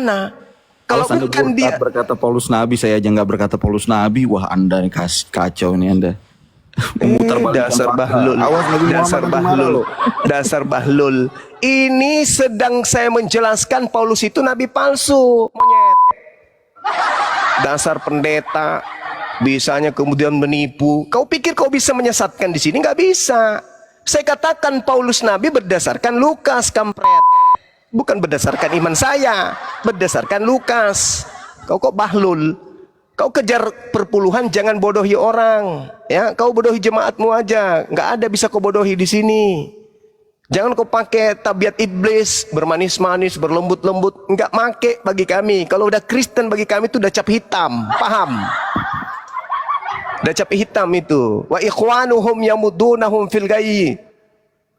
mana? Kalau bukan dia berkata Paulus Nabi, saya aja nggak berkata Paulus Nabi. Wah, Anda nih kacau nih Anda. Dasar bahlul. Dasar bahlul. Ini sedang saya menjelaskan Paulus itu nabi palsu. Monyet. Dasar pendeta, bisanya kemudian menipu. Kau pikir kau bisa menyesatkan di sini? Nggak bisa. Saya katakan Paulus nabi berdasarkan Lukas, kampret. Bukan berdasarkan iman saya, berdasarkan Lukas. Kau kok bahlul? Kau kejar perpuluhan, jangan bodohi orang. Ya, kau bodohi jemaatmu aja. Nggak ada bisa kau bodohi di sini. Jangan kau pakai tabiat iblis, bermanis-manis, berlembut-lembut. Nggak make bagi kami. Kalau udah Kristen bagi kami itu udah cap hitam, paham? Udah cap hitam itu. Wa ikhwanuhum yamudunahum fil ghayyi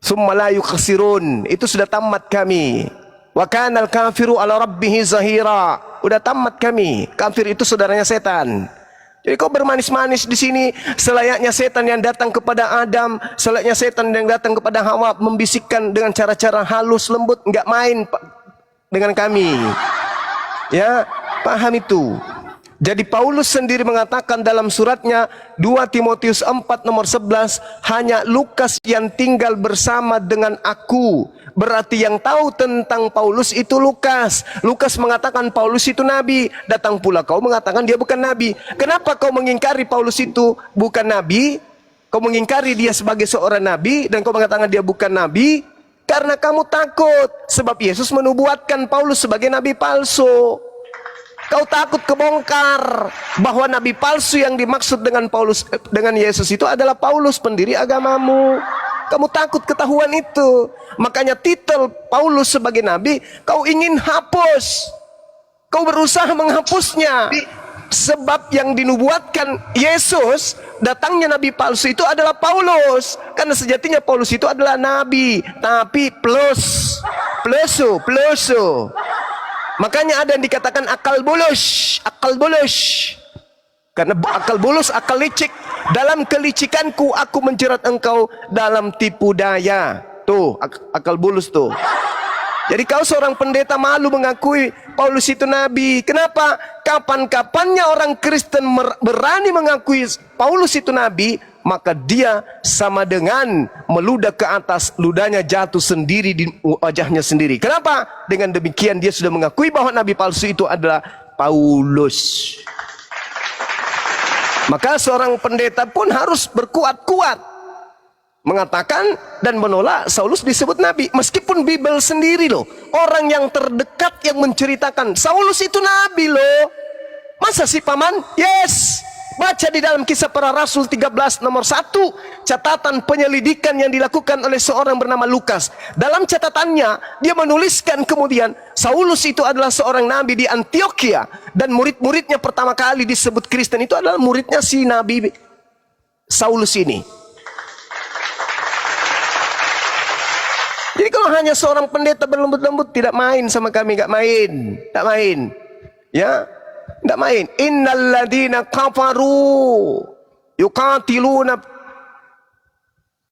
summa la yukhsirun. Itu sudah tamat kami. Wa kanal kafiru ala rabbihi zahira. Udah tamat kami. Kafir itu saudaranya setan. Jadi kau bermanis-manis di sini selayaknya setan yang datang kepada Adam, selayaknya setan yang datang kepada Hawa, membisikkan dengan cara-cara halus lembut, nggak main dengan kami. Ya, paham itu. Jadi Paulus sendiri mengatakan dalam suratnya 2 Timotius 4 nomor 11, hanya Lukas yang tinggal bersama dengan aku. Berarti yang tahu tentang Paulus itu Lukas. Lukas mengatakan Paulus itu nabi. Datang pula kau mengatakan dia bukan nabi. Kenapa kau mengingkari Paulus itu bukan nabi? Kau mengingkari dia sebagai seorang nabi dan kau mengatakan dia bukan nabi? Karena kamu takut. Sebab Yesus menubuatkan Paulus sebagai nabi palsu. Kau takut kebongkar bahwa nabi palsu yang dimaksud dengan Yesus itu adalah Paulus, pendiri agamamu. Kamu takut ketahuan itu. Makanya titel Paulus sebagai nabi kau ingin hapus. Kau berusaha menghapusnya. Sebab yang dinubuatkan Yesus, datangnya nabi palsu itu adalah Paulus. Karena sejatinya Paulus itu adalah nabi, tapi plusu. Makanya ada yang dikatakan akal bulus. Karena akal bulus, akal licik. Dalam kelicikanku aku menjerat engkau dalam tipu daya. Tuh, akal bulus tuh. Jadi kau seorang pendeta malu mengakui Paulus itu nabi. Kenapa? Kapan-kapannya orang Kristen berani mengakui Paulus itu nabi, maka dia sama dengan meludah ke atas, ludahnya jatuh sendiri di wajahnya sendiri. Kenapa? Dengan demikian dia sudah mengakui bahwa nabi palsu itu adalah Paulus. Maka seorang pendeta pun harus berkuat-kuat mengatakan dan menolak Saulus disebut nabi. Meskipun Bible sendiri loh, orang yang terdekat yang menceritakan Saulus itu nabi loh. Masa sih paman? Yes. Baca di dalam Kisah Para Rasul 13 nomor 1, catatan penyelidikan yang dilakukan oleh seorang bernama Lukas. Dalam catatannya dia menuliskan kemudian Saulus itu adalah seorang nabi di Antioquia, dan murid-muridnya pertama kali disebut Kristen itu adalah muridnya si nabi Saulus ini. Jadi kalau hanya seorang pendeta berlembut-lembut tidak main sama kami, nggak main, ya. Tidak main. Innal ladina kafaru yuqatiluna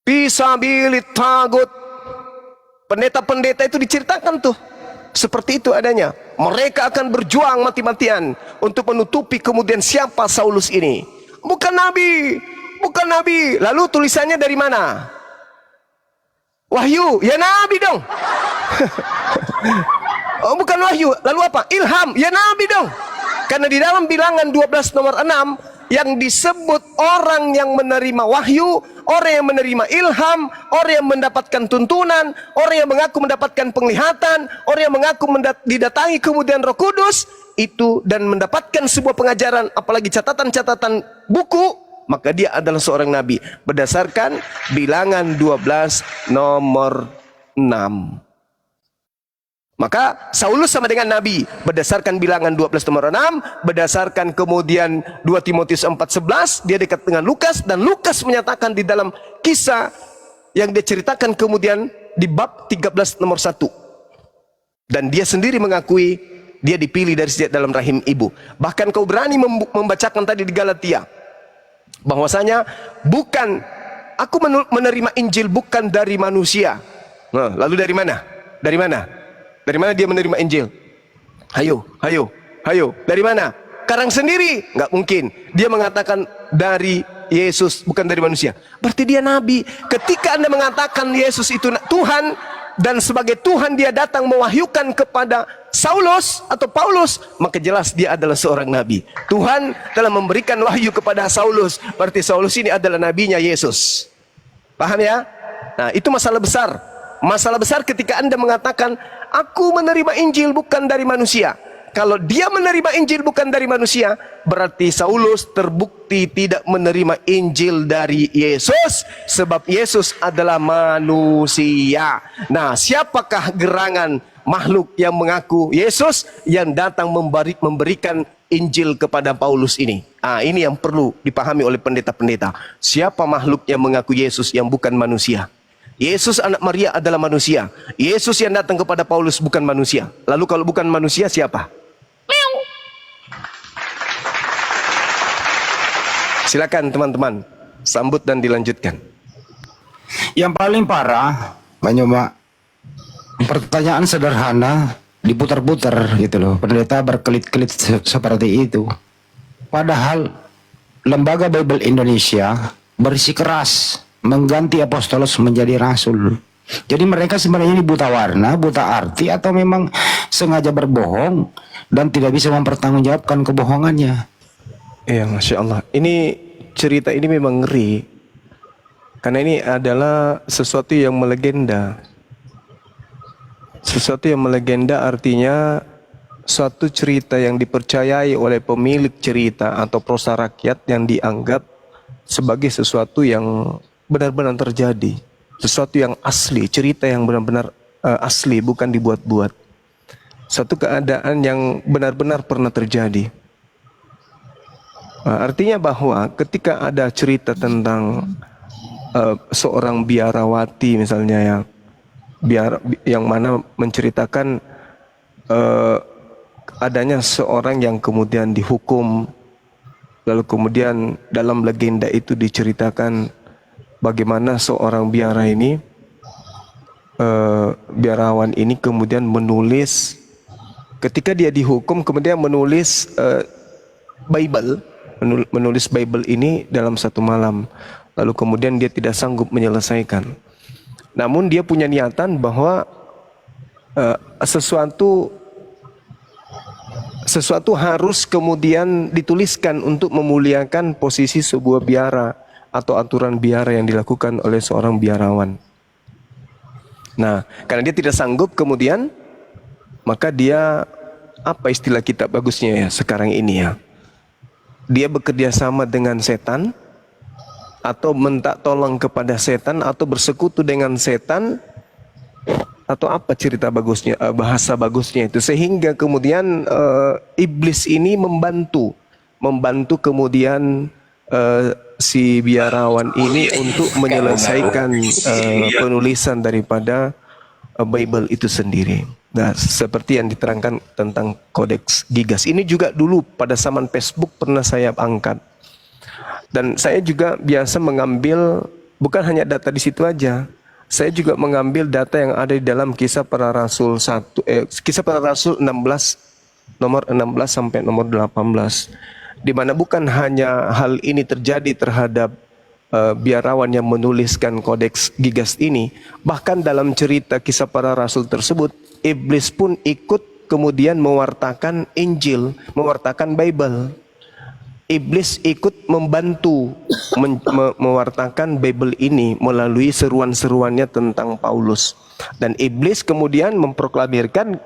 fi sabilit tagut. Pendeta-pendeta itu diceritakan tuh seperti itu adanya. Mereka akan berjuang mati-matian untuk menutupi kemudian siapa Saulus ini. Bukan nabi. Lalu tulisannya dari mana? Wahyu. Ya nabi dong. Oh, bukan wahyu. Lalu apa? Ilham. Ya nabi dong. Karena di dalam Bilangan 12 nomor 6 yang disebut orang yang menerima wahyu, orang yang menerima ilham, orang yang mendapatkan tuntunan, orang yang mengaku mendapatkan penglihatan, orang yang mengaku didatangi kemudian Roh Kudus itu dan mendapatkan sebuah pengajaran, apalagi catatan-catatan buku, maka dia adalah seorang nabi berdasarkan Bilangan 12 nomor 6. Maka Saulus sama dengan nabi berdasarkan Bilangan 12 nomor 6, berdasarkan kemudian 2 Timotius 4:11, dia dekat dengan Lukas, dan Lukas menyatakan di dalam kisah yang dia ceritakan kemudian di bab 13 nomor 1. Dan dia sendiri mengakui dia dipilih dari sejak dalam rahim ibu. Bahkan kau berani membacakan tadi di Galatia bahwasanya bukan aku menerima Injil bukan dari manusia. Nah, lalu dari mana? Dari mana dia menerima Injil? Hayo, hayo, hayo. Dari mana? Karang sendiri? Nggak mungkin. Dia mengatakan dari Yesus, bukan dari manusia. Berarti dia nabi. Ketika Anda mengatakan Yesus itu Tuhan, dan sebagai Tuhan dia datang mewahyukan kepada Saulus atau Paulus, maka jelas dia adalah seorang nabi. Tuhan telah memberikan wahyu kepada Saulus, berarti Saulus ini adalah nabinya Yesus. Paham ya? Nah, itu masalah besar. Masalah besar ketika Anda mengatakan, aku menerima Injil bukan dari manusia. Kalau dia menerima Injil bukan dari manusia, berarti Saulus terbukti tidak menerima Injil dari Yesus, sebab Yesus adalah manusia. Nah, siapakah gerangan makhluk yang mengaku Yesus yang datang memberikan Injil kepada Paulus ini? Ah, ini yang perlu dipahami oleh pendeta-pendeta. Siapa makhluk yang mengaku Yesus yang bukan manusia? Yesus anak Maria adalah manusia. Yesus yang datang kepada Paulus bukan manusia. Lalu kalau bukan manusia siapa? Silakan teman-teman, sambut dan dilanjutkan. Yang paling parah, Pak, pertanyaan sederhana diputar-putar gitu loh. Pendeta berkelit-kelit seperti itu. Padahal Lembaga Bible Indonesia bersikeras mengganti apostolos menjadi rasul. Jadi mereka sebenarnya ini buta warna, buta arti, atau memang sengaja berbohong dan tidak bisa mempertanggungjawabkan kebohongannya. Ya, Masya Allah. Ini cerita ini memang ngeri. Karena ini adalah sesuatu yang melegenda. Sesuatu yang melegenda artinya suatu cerita yang dipercayai oleh pemilik cerita atau prosa rakyat yang dianggap sebagai sesuatu yang benar-benar terjadi. Sesuatu yang asli, cerita yang benar-benar asli, bukan dibuat-buat. Satu keadaan yang benar-benar pernah terjadi. Artinya bahwa ketika ada cerita tentang seorang biarawati misalnya yang mana menceritakan adanya seorang yang kemudian dihukum, lalu kemudian dalam legenda itu diceritakan bagaimana seorang biara ini, biarawan ini kemudian menulis, ketika dia dihukum kemudian menulis Bible, menulis Bible ini dalam satu malam, lalu kemudian dia tidak sanggup menyelesaikan. Namun dia punya niatan bahwa sesuatu harus kemudian dituliskan untuk memuliakan posisi sebuah biara atau aturan biara yang dilakukan oleh seorang biarawan. Nah, karena dia tidak sanggup kemudian, maka dia, apa istilah kita bagusnya ya sekarang ini ya, dia bekerja sama dengan setan, atau minta tolong kepada setan, atau bersekutu dengan setan, atau apa cerita bagusnya, bahasa bagusnya itu, sehingga kemudian iblis ini membantu kemudian si biarawan ini untuk menyelesaikan penulisan daripada Bible itu sendiri. Nah, seperti yang diterangkan tentang kodeks Gigas ini juga dulu pada zaman Facebook pernah saya angkat. Dan saya juga biasa mengambil bukan hanya data di situ aja. Saya juga mengambil data yang ada di dalam Kisah Para Rasul Kisah Para Rasul 16 nomor 16 sampai nomor 18, di mana bukan hanya hal ini terjadi terhadap biarawan yang menuliskan kodeks Gigas ini, bahkan dalam cerita Kisah Para Rasul tersebut iblis pun ikut kemudian mewartakan Injil, mewartakan Bible. Iblis ikut membantu mewartakan Bible ini melalui seruan-seruannya tentang Paulus. Dan iblis kemudian memproklamirkan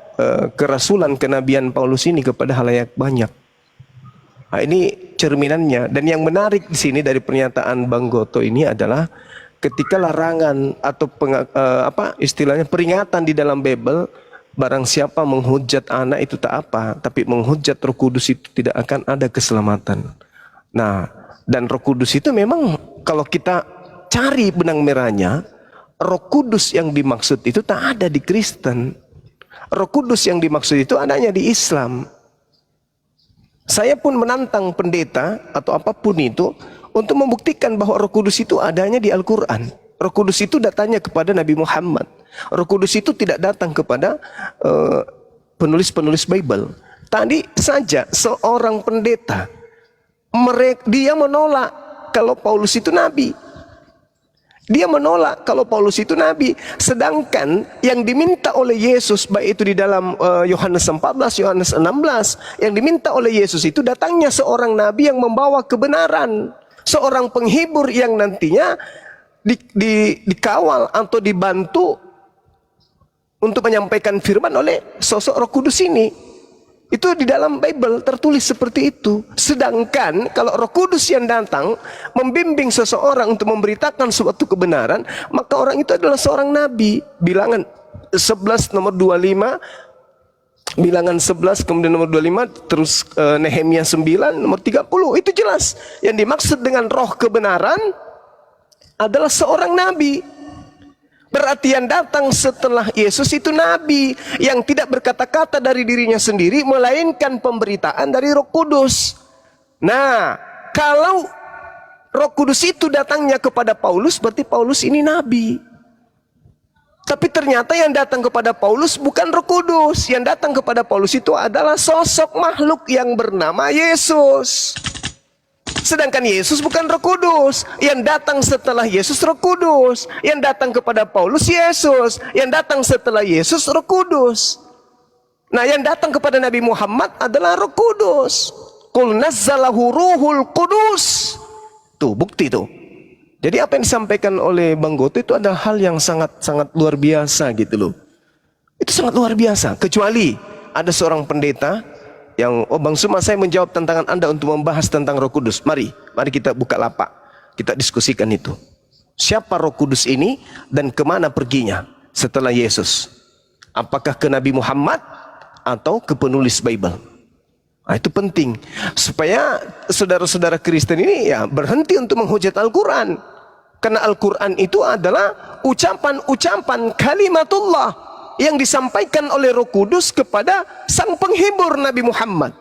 kerasulan kenabian Paulus ini kepada halayak banyak. Nah, ini cerminannya. Dan yang menarik di sini dari pernyataan Bang Goto ini adalah ketika larangan atau istilahnya peringatan di dalam Bible, barang siapa menghujat anak itu tak apa, tapi menghujat Roh Kudus itu tidak akan ada keselamatan. Nah, dan Roh Kudus itu memang kalau kita cari benang merahnya, Roh Kudus yang dimaksud itu tak ada di Kristen. Roh Kudus yang dimaksud itu adanya di Islam. Saya pun menantang pendeta atau apapun itu untuk membuktikan bahwa Roh Kudus itu adanya di Al-Quran. Roh Kudus itu datanya kepada Nabi Muhammad. Roh Kudus itu tidak datang kepada penulis-penulis Bible. Tadi saja seorang pendeta, dia menolak kalau Paulus itu nabi. Dia menolak kalau Paulus itu nabi. Sedangkan yang diminta oleh Yesus, baik itu di dalam Yohanes 14, Yohanes 16, yang diminta oleh Yesus itu datangnya seorang nabi yang membawa kebenaran. Seorang penghibur yang nantinya dikawal atau dibantu untuk menyampaikan firman oleh sosok Roh Kudus ini. Itu di dalam Bible tertulis seperti itu. Sedangkan kalau Roh Kudus yang datang membimbing seseorang untuk memberitakan suatu kebenaran, maka orang itu adalah seorang nabi. Bilangan 11 nomor 25, Bilangan 11 kemudian nomor 25, terus Nehemia 9 nomor 30. Itu jelas. Yang dimaksud dengan roh kebenaran adalah seorang nabi. Berarti yang datang setelah Yesus itu nabi yang tidak berkata-kata dari dirinya sendiri, melainkan pemberitaan dari Roh Kudus. Nah, kalau Roh Kudus itu datangnya kepada Paulus, berarti Paulus ini nabi. Tapi ternyata yang datang kepada Paulus bukan Roh Kudus. Yang datang kepada Paulus itu adalah sosok makhluk yang bernama Yesus. Sedangkan Yesus bukan Roh Kudus. Yang datang setelah Yesus Roh Kudus. Yang datang kepada Paulus Yesus. Yang datang setelah Yesus Roh Kudus. Nah, yang datang kepada Nabi Muhammad adalah Roh Kudus. Qul nazzalahu ruhul Qudus. Tuh, bukti tuh. Jadi apa yang disampaikan oleh Bang Goto itu adalah hal yang sangat luar biasa gitu loh. Itu sangat luar biasa. Kecuali ada seorang pendeta yang, Bang Suma, saya menjawab tantangan Anda untuk membahas tentang Roh Kudus. Mari kita buka lapak, kita diskusikan itu. Siapa Roh Kudus ini dan kemana perginya setelah Yesus? Apakah ke Nabi Muhammad atau ke penulis Bible? Nah, itu penting supaya saudara-saudara Kristen ini ya berhenti untuk menghujat Al-Quran. Karena Al-Quran itu adalah ucapan-ucapan kalimatullah yang disampaikan oleh Roh Kudus kepada sang penghibur Nabi Muhammad.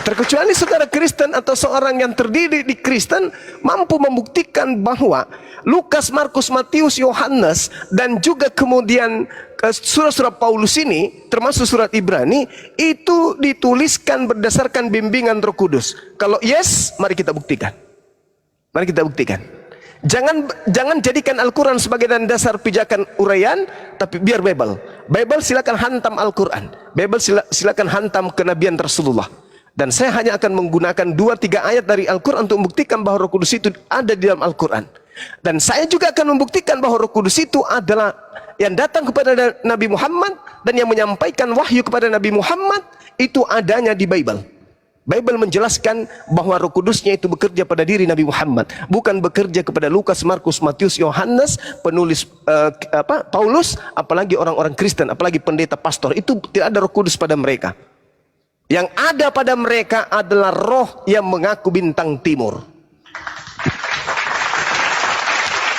Terkecuali saudara Kristen atau seorang yang terdidik di Kristen mampu membuktikan bahwa Lukas, Markus, Matius, Yohanes dan juga kemudian surat-surat Paulus ini, termasuk surat Ibrani, itu dituliskan berdasarkan bimbingan Roh Kudus. Kalau yes, mari kita buktikan. Mari kita buktikan. Jangan jadikan Al-Quran sebagai dasar pijakan uraian, tapi biar Bible. Bible silakan hantam Al-Quran. Bible silakan hantam kenabian Rasulullah. Dan saya hanya akan menggunakan 2-3 ayat dari Al-Quran untuk membuktikan bahwa Roh Kudus itu ada di dalam Al-Quran. Dan saya juga akan membuktikan bahwa Roh Kudus itu adalah yang datang kepada Nabi Muhammad dan yang menyampaikan wahyu kepada Nabi Muhammad itu adanya di Bible. Bible menjelaskan bahwa Roh Kudusnya itu bekerja pada diri Nabi Muhammad, bukan bekerja kepada Lukas, Markus, Matius, Yohanes, penulis Paulus, apalagi orang-orang Kristen, apalagi pendeta, pastor. Itu tidak ada Roh Kudus pada mereka. Yang ada pada mereka adalah roh yang mengaku bintang timur.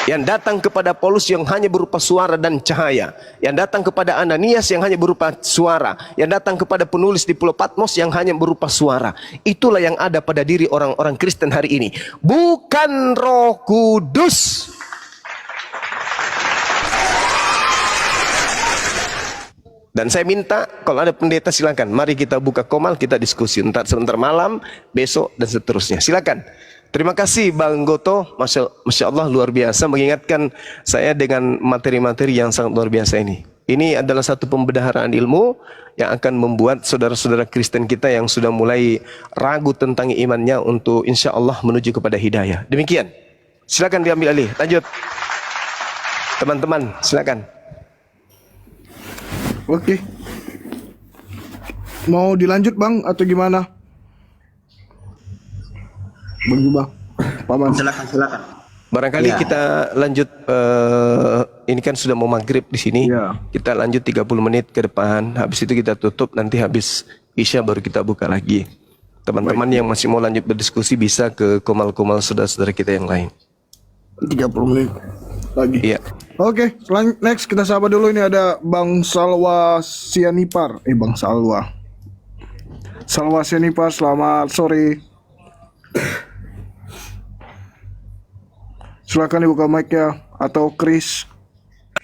Yang datang kepada Paulus yang hanya berupa suara dan cahaya. Yang datang kepada Ananias yang hanya berupa suara. Yang datang kepada penulis di Pulau Patmos yang hanya berupa suara. Itulah yang ada pada diri orang-orang Kristen hari ini. Bukan Roh Kudus. Dan saya minta kalau ada pendeta silakan, mari kita buka komal, kita diskusi entar sebentar malam, besok dan seterusnya. Silakan. Terima kasih Bang Goto, Masya Allah luar biasa mengingatkan saya dengan materi-materi yang sangat luar biasa ini. Ini adalah satu pembedaharaan ilmu yang akan membuat saudara-saudara Kristen kita yang sudah mulai ragu tentang imannya untuk insya Allah menuju kepada hidayah. Demikian. Silakan diambil alih. Lanjut. Teman-teman, silakan. Oke. Mau dilanjut Bang atau gimana? Bang, Paman. Silakan. Barangkali kita lanjut, ini kan sudah mau maghrib di sini. Ya. Kita lanjut 30 menit ke depan. Habis itu kita tutup, nanti habis Isya baru kita buka lagi. Teman-teman yang masih mau lanjut berdiskusi bisa ke komal-komal saudara-saudara kita yang lain. 30 menit lagi. Iya. Oke, next kita sapa dulu, ini ada Bang Salwa Sianipar. Bang Salwa. Salwa Sianipar, selamat sore. Silakan dibuka mic-nya, atau Chris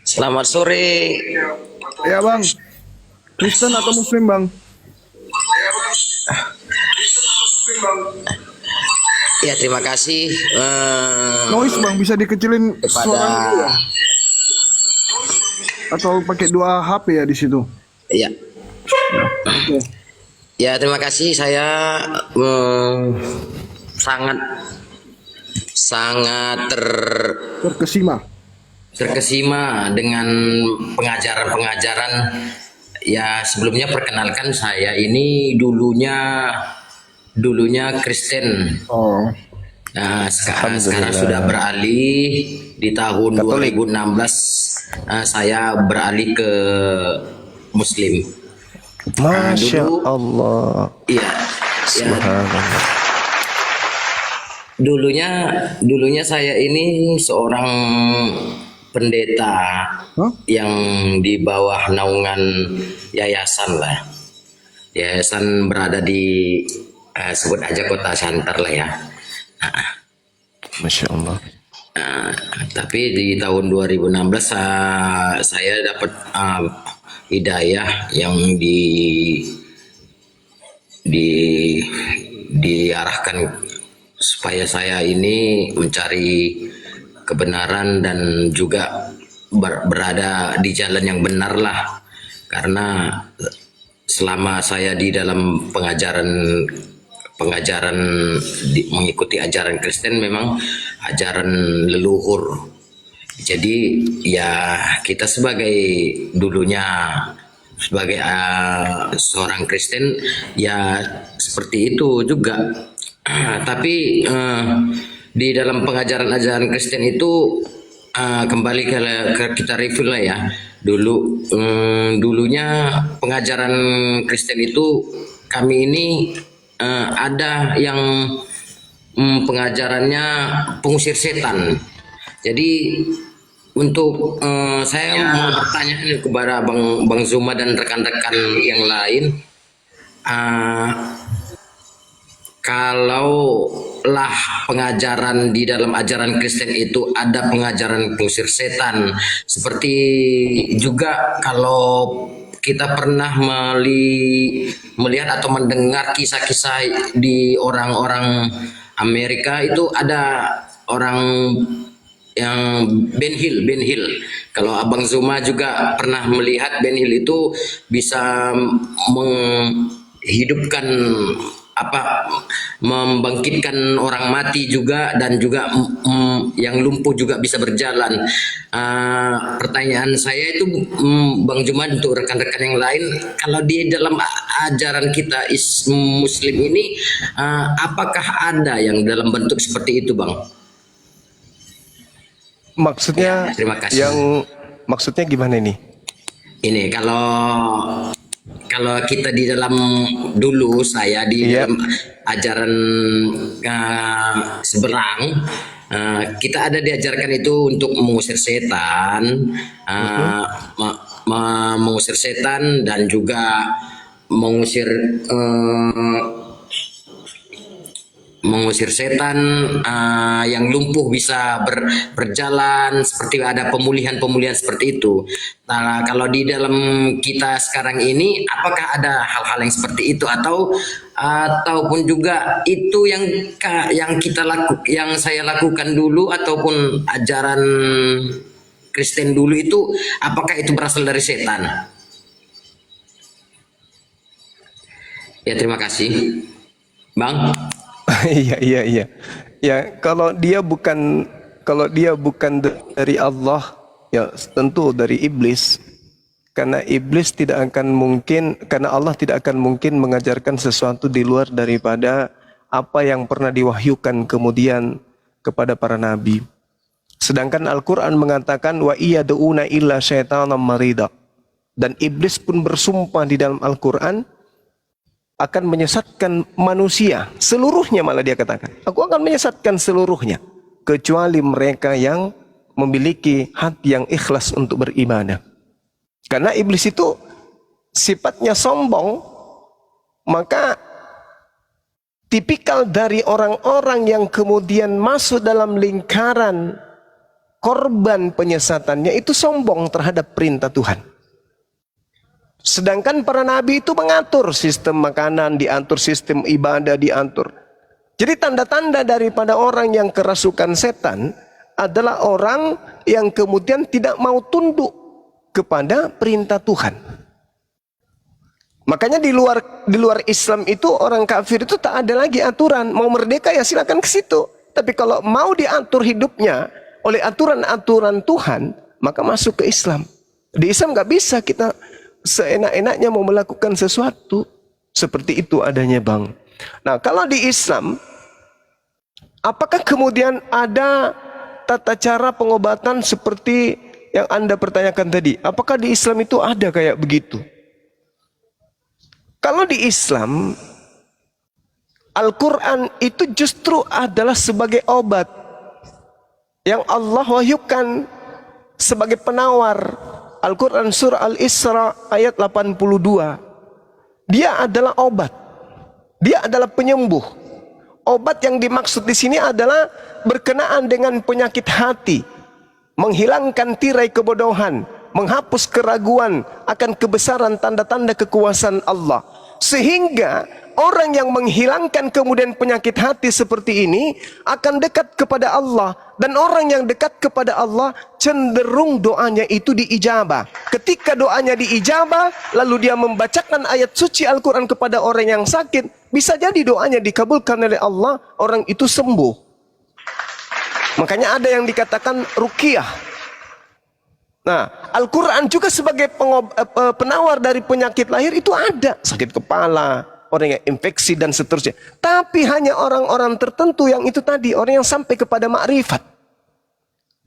Selamat sore. Ya bang, Kristen atau Muslim bang? Ya terima kasih Noise bang, bisa dikecilin kepada suaranya dulu ya? Atau pakai 2 HP ya di situ? ya Oke. ya terima kasih. Saya sangat sangat Terkesima. terkesima dengan pengajaran-pengajaran. Ya sebelumnya perkenalkan, saya ini dulunya Kristen. Oh, Nah, sekarang sudah beralih di tahun Katolik. 2016. Saya beralih ke Muslim. Masya dulu- Allah. Iya, ya, Subhanallah. dulunya saya ini seorang pendeta hah? yang di bawah naungan yayasan lah. Yayasan berada di sebut aja Kota Santar lah ya. Masya Allah. Tapi di tahun 2016 saya dapat hidayah yang diarahkan supaya saya ini mencari kebenaran dan juga berada di jalan yang benar lah. Karena selama saya di dalam pengajaran mengikuti ajaran Kristen, memang ajaran leluhur. Jadi ya kita dulunya sebagai seorang Kristen ya seperti itu juga. Tapi di dalam pengajaran-ajaran Kristen itu kembali ke kita review lah ya. Dulunya pengajaran Kristen itu kami ini ada yang pengajarannya pengusir setan. Jadi untuk saya mau bertanya kepada Bang Zuma dan rekan-rekan yang lain, kalau lah pengajaran di dalam ajaran Kristen itu ada pengajaran pengusir setan, seperti juga kalau kita pernah melihat atau mendengar kisah-kisah di orang-orang Amerika, itu ada orang yang Ben Hill. Kalau Abang Zuma juga pernah melihat Ben Hill itu bisa menghidupkan membangkitkan orang mati juga, dan juga yang lumpuh juga bisa berjalan. Pertanyaan saya itu Bang Zuma untuk rekan-rekan yang lain, kalau di dalam ajaran kita Muslim ini apakah ada yang dalam bentuk seperti itu, Bang? Maksudnya Terima kasih. maksudnya gimana ini? Ini kalau kita di dalam saya di Iya. dalam ajaran seberang, kita ada diajarkan itu untuk mengusir setan, mengusir setan, dan juga mengusir setan, yang lumpuh bisa berjalan, seperti ada pemulihan seperti itu. Nah, kalau di dalam kita sekarang ini, apakah ada hal-hal yang seperti itu, ataupun juga itu yang saya lakukan dulu, ataupun ajaran Kristen dulu itu, apakah itu berasal dari setan? Ya, terima kasih, Bang. Iya. Ya, kalau dia bukan dari Allah, ya tentu dari iblis. Karena Allah tidak akan mungkin mengajarkan sesuatu di luar daripada apa yang pernah diwahyukan kemudian kepada para nabi. Sedangkan Al-Qur'an mengatakan wa iyad'una illa syaitanan marida. Dan iblis pun bersumpah di dalam Al-Qur'an akan menyesatkan manusia seluruhnya, malah dia katakan, aku akan menyesatkan seluruhnya kecuali mereka yang memiliki hati yang ikhlas untuk beribadah. Karena iblis itu sifatnya sombong, maka tipikal dari orang-orang yang kemudian masuk dalam lingkaran korban penyesatannya itu sombong terhadap perintah Tuhan. Sedangkan para nabi itu mengatur sistem makanan, diatur sistem ibadah, diatur. Jadi tanda-tanda daripada orang yang kerasukan setan adalah orang yang kemudian tidak mau tunduk kepada perintah Tuhan. Makanya di luar Islam itu orang kafir itu tak ada lagi aturan. Mau merdeka ya silakan ke situ. Tapi kalau mau diatur hidupnya oleh aturan-aturan Tuhan, maka masuk ke Islam. Di Islam nggak bisa kita seenak-enaknya mau melakukan sesuatu. Seperti itu adanya, Bang. Nah, kalau di Islam, apakah kemudian ada tata cara pengobatan seperti yang Anda pertanyakan tadi? Apakah di Islam itu ada kayak begitu? Kalau di Islam, Al-Quran itu justru adalah sebagai obat yang Allah wahyukan sebagai penawar. Al-Quran surah Al-Isra ayat 82. Dia adalah obat. Dia adalah penyembuh. Obat yang dimaksud di sini adalah berkenaan dengan penyakit hati, menghilangkan tirai kebodohan, menghapus keraguan akan kebesaran tanda-tanda kekuasaan Allah. Sehingga orang yang menghilangkan kemudian penyakit hati seperti ini akan dekat kepada Allah. Dan orang yang dekat kepada Allah cenderung doanya itu diijabah. Ketika doanya diijabah, lalu dia membacakan ayat suci Al-Quran kepada orang yang sakit, bisa jadi doanya dikabulkan oleh Allah, orang itu sembuh. Makanya ada yang dikatakan ruqyah. Nah, Al-Quran juga sebagai penawar dari penyakit lahir itu ada. Sakit kepala, orang yang infeksi dan seterusnya. Tapi hanya orang-orang tertentu yang itu tadi, orang yang sampai kepada makrifat.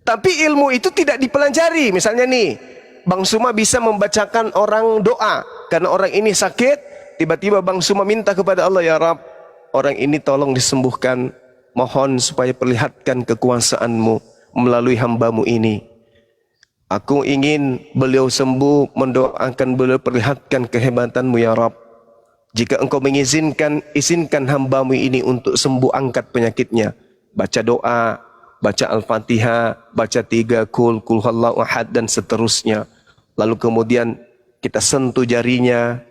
Tapi ilmu itu tidak dipelajari. Misalnya nih, Bang Suma bisa membacakan orang doa. Karena orang ini sakit, tiba-tiba Bang Suma minta kepada Allah, ya Rabb, orang ini tolong disembuhkan. Mohon supaya perlihatkan kekuasaanmu melalui hambamu ini. Aku ingin beliau sembuh, mendoakan beliau, perlihatkan kehebatanmu ya Rabb. Jika engkau mengizinkan, izinkan hambamu ini untuk sembuh, angkat penyakitnya. Baca doa, baca Al-Fatihah, baca 3 kul huwallahu ahad dan seterusnya. Lalu kemudian kita sentuh jarinya,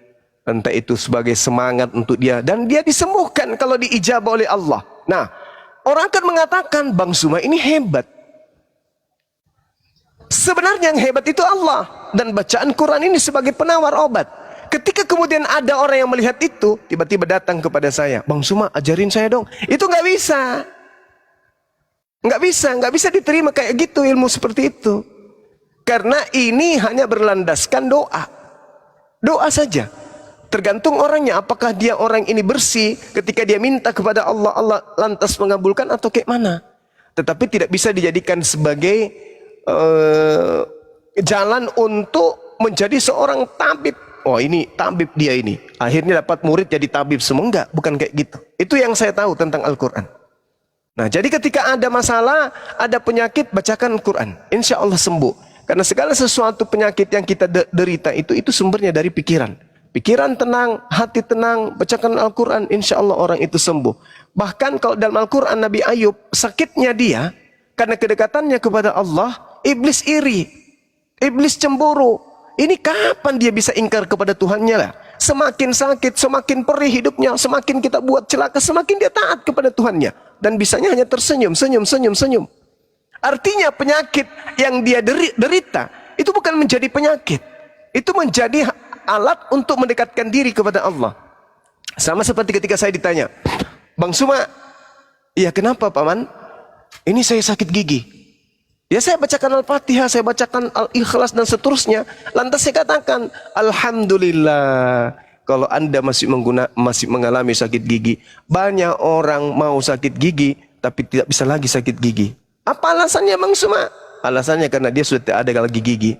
entah itu sebagai semangat untuk dia. Dan dia disembuhkan kalau diijabah oleh Allah. Nah, orang akan mengatakan, Bang Suma ini hebat. Sebenarnya yang hebat itu Allah. Dan bacaan Quran ini sebagai penawar obat. Ketika kemudian ada orang yang melihat itu, tiba-tiba datang kepada saya, Bang Suma ajarin saya dong. Itu nggak bisa. Nggak bisa diterima kayak gitu ilmu seperti itu. Karena ini hanya berlandaskan doa. Doa saja. Tergantung orangnya, apakah dia orang ini bersih ketika dia minta kepada Allah, Allah lantas mengabulkan atau kayak mana. Tetapi tidak bisa dijadikan sebagai jalan untuk menjadi seorang tabib. Oh ini tabib dia ini. Akhirnya dapat murid jadi tabib semua. Enggak, bukan kayak gitu. Itu yang saya tahu tentang Al-Quran. Nah jadi ketika ada masalah, ada penyakit, bacakan Quran. Insya Allah sembuh. Karena segala sesuatu penyakit yang kita derita itu sumbernya dari pikiran. Pikiran tenang, hati tenang, bacakan Al-Quran, insya Allah orang itu sembuh. Bahkan kalau dalam Al-Quran Nabi Ayub, sakitnya dia, karena kedekatannya kepada Allah, iblis iri, iblis cemburu. Ini kapan dia bisa ingkar kepada Tuhannya lah? Semakin sakit, semakin perih hidupnya, semakin kita buat celaka, semakin dia taat kepada Tuhannya. Dan bisanya hanya tersenyum, senyum. Artinya penyakit yang dia derita, itu bukan menjadi penyakit. Itu menjadi alat untuk mendekatkan diri kepada Allah. Sama seperti ketika saya ditanya, Bang Suma, iya kenapa Paman? Ini saya sakit gigi. Ya saya bacakan Al-Fatihah, saya bacakan Al-Ikhlas dan seterusnya. Lantas saya katakan, Alhamdulillah. Kalau Anda masih mengalami sakit gigi. Banyak orang mau sakit gigi, tapi tidak bisa lagi sakit gigi. Apa alasannya Bang Suma? Alasannya karena dia sudah tidak ada lagi gigi.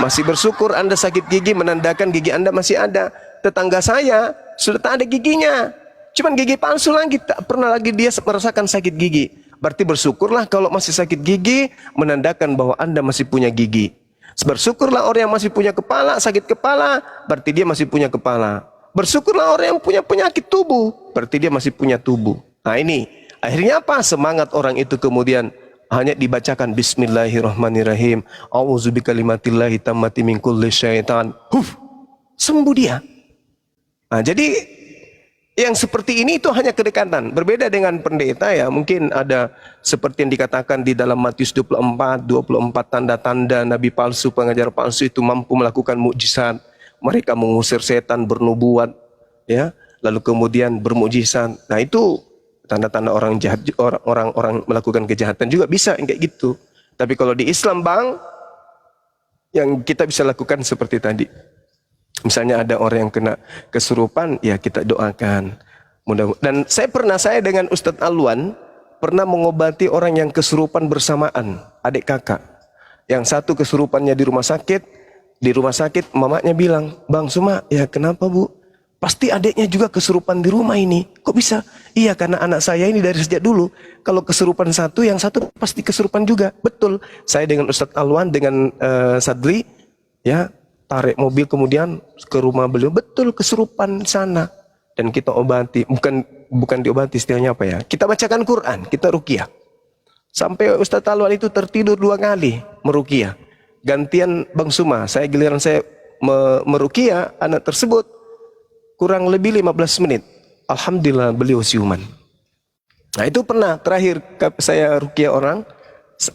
Masih bersyukur Anda sakit gigi, menandakan gigi Anda masih ada. Tetangga saya sudah tak ada giginya. Cuman gigi palsu lagi, tak pernah lagi dia merasakan sakit gigi. Berarti bersyukurlah kalau masih sakit gigi, menandakan bahwa Anda masih punya gigi. Bersyukurlah orang yang masih punya kepala, sakit kepala, berarti dia masih punya kepala. Bersyukurlah orang yang punya penyakit tubuh, berarti dia masih punya tubuh. Nah ini, akhirnya apa? Semangat orang itu kemudian, hanya dibacakan Bismillahirrahmanirrahim, A'udzubikalimatillahi tammati min kulli syaitan. Sembuh dia. Nah, jadi yang seperti ini itu hanya kedekatan. Berbeda dengan pendeta ya, mungkin ada seperti yang dikatakan di dalam Matius 24 tanda-tanda nabi palsu, pengajar palsu itu mampu melakukan mukjizat. Mereka mengusir setan, bernubuat, ya, lalu kemudian bermukjizat. Nah, itu tanda-tanda orang jahat, orang melakukan kejahatan juga bisa kayak gitu. Tapi kalau di Islam, Bang, yang kita bisa lakukan seperti tadi. Misalnya ada orang yang kena kesurupan, ya kita doakan. Dan saya dengan Ustadz Alwan pernah mengobati orang yang kesurupan bersamaan, adik kakak. Yang satu kesurupannya di rumah sakit mamanya bilang, "Bang Suma, ya kenapa Bu? Pasti adiknya juga kesurupan di rumah ini. Kok bisa?" "Iya, karena anak saya ini dari sejak dulu, kalau kesurupan satu, yang satu pasti kesurupan juga." Betul. Saya dengan Ustadz Alwan, dengan Sadli, ya, tarik mobil kemudian ke rumah beliau, betul kesurupan di sana. Dan kita obati, bukan diobati, istilahnya apa ya? Kita bacakan Quran, kita ruqyah. Sampai Ustadz Alwan itu tertidur 2 kali meruqyah. Gantian Bang Suma, giliran saya meruqyah anak tersebut, kurang lebih 15 menit. Alhamdulillah beliau siuman. Nah, itu pernah terakhir saya ruqyah orang,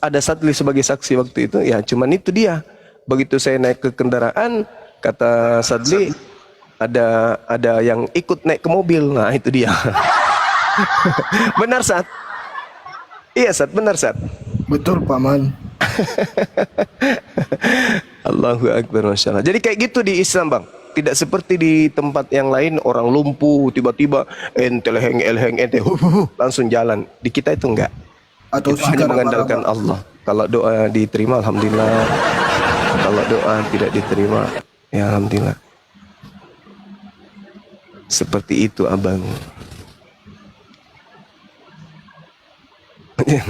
ada Sadli sebagai saksi waktu itu, ya cuman itu dia. Begitu saya naik ke kendaraan, kata Sadli, ada yang ikut naik ke mobil. Nah, itu dia. Benar, Sad? Iya, Sad, benar, Sad. Betul, Paman. Allahu Akbar, Masya Allah. Jadi kayak gitu di Islam, Bang. Tidak seperti di tempat yang lain, orang lumpuh, tiba-tiba ente langsung jalan. Di kita itu enggak. Atau Kita hanya mengandalkan Allah. Kalau doa diterima, alhamdulillah. Kalau doa tidak diterima, ya alhamdulillah. Seperti itu, Abang.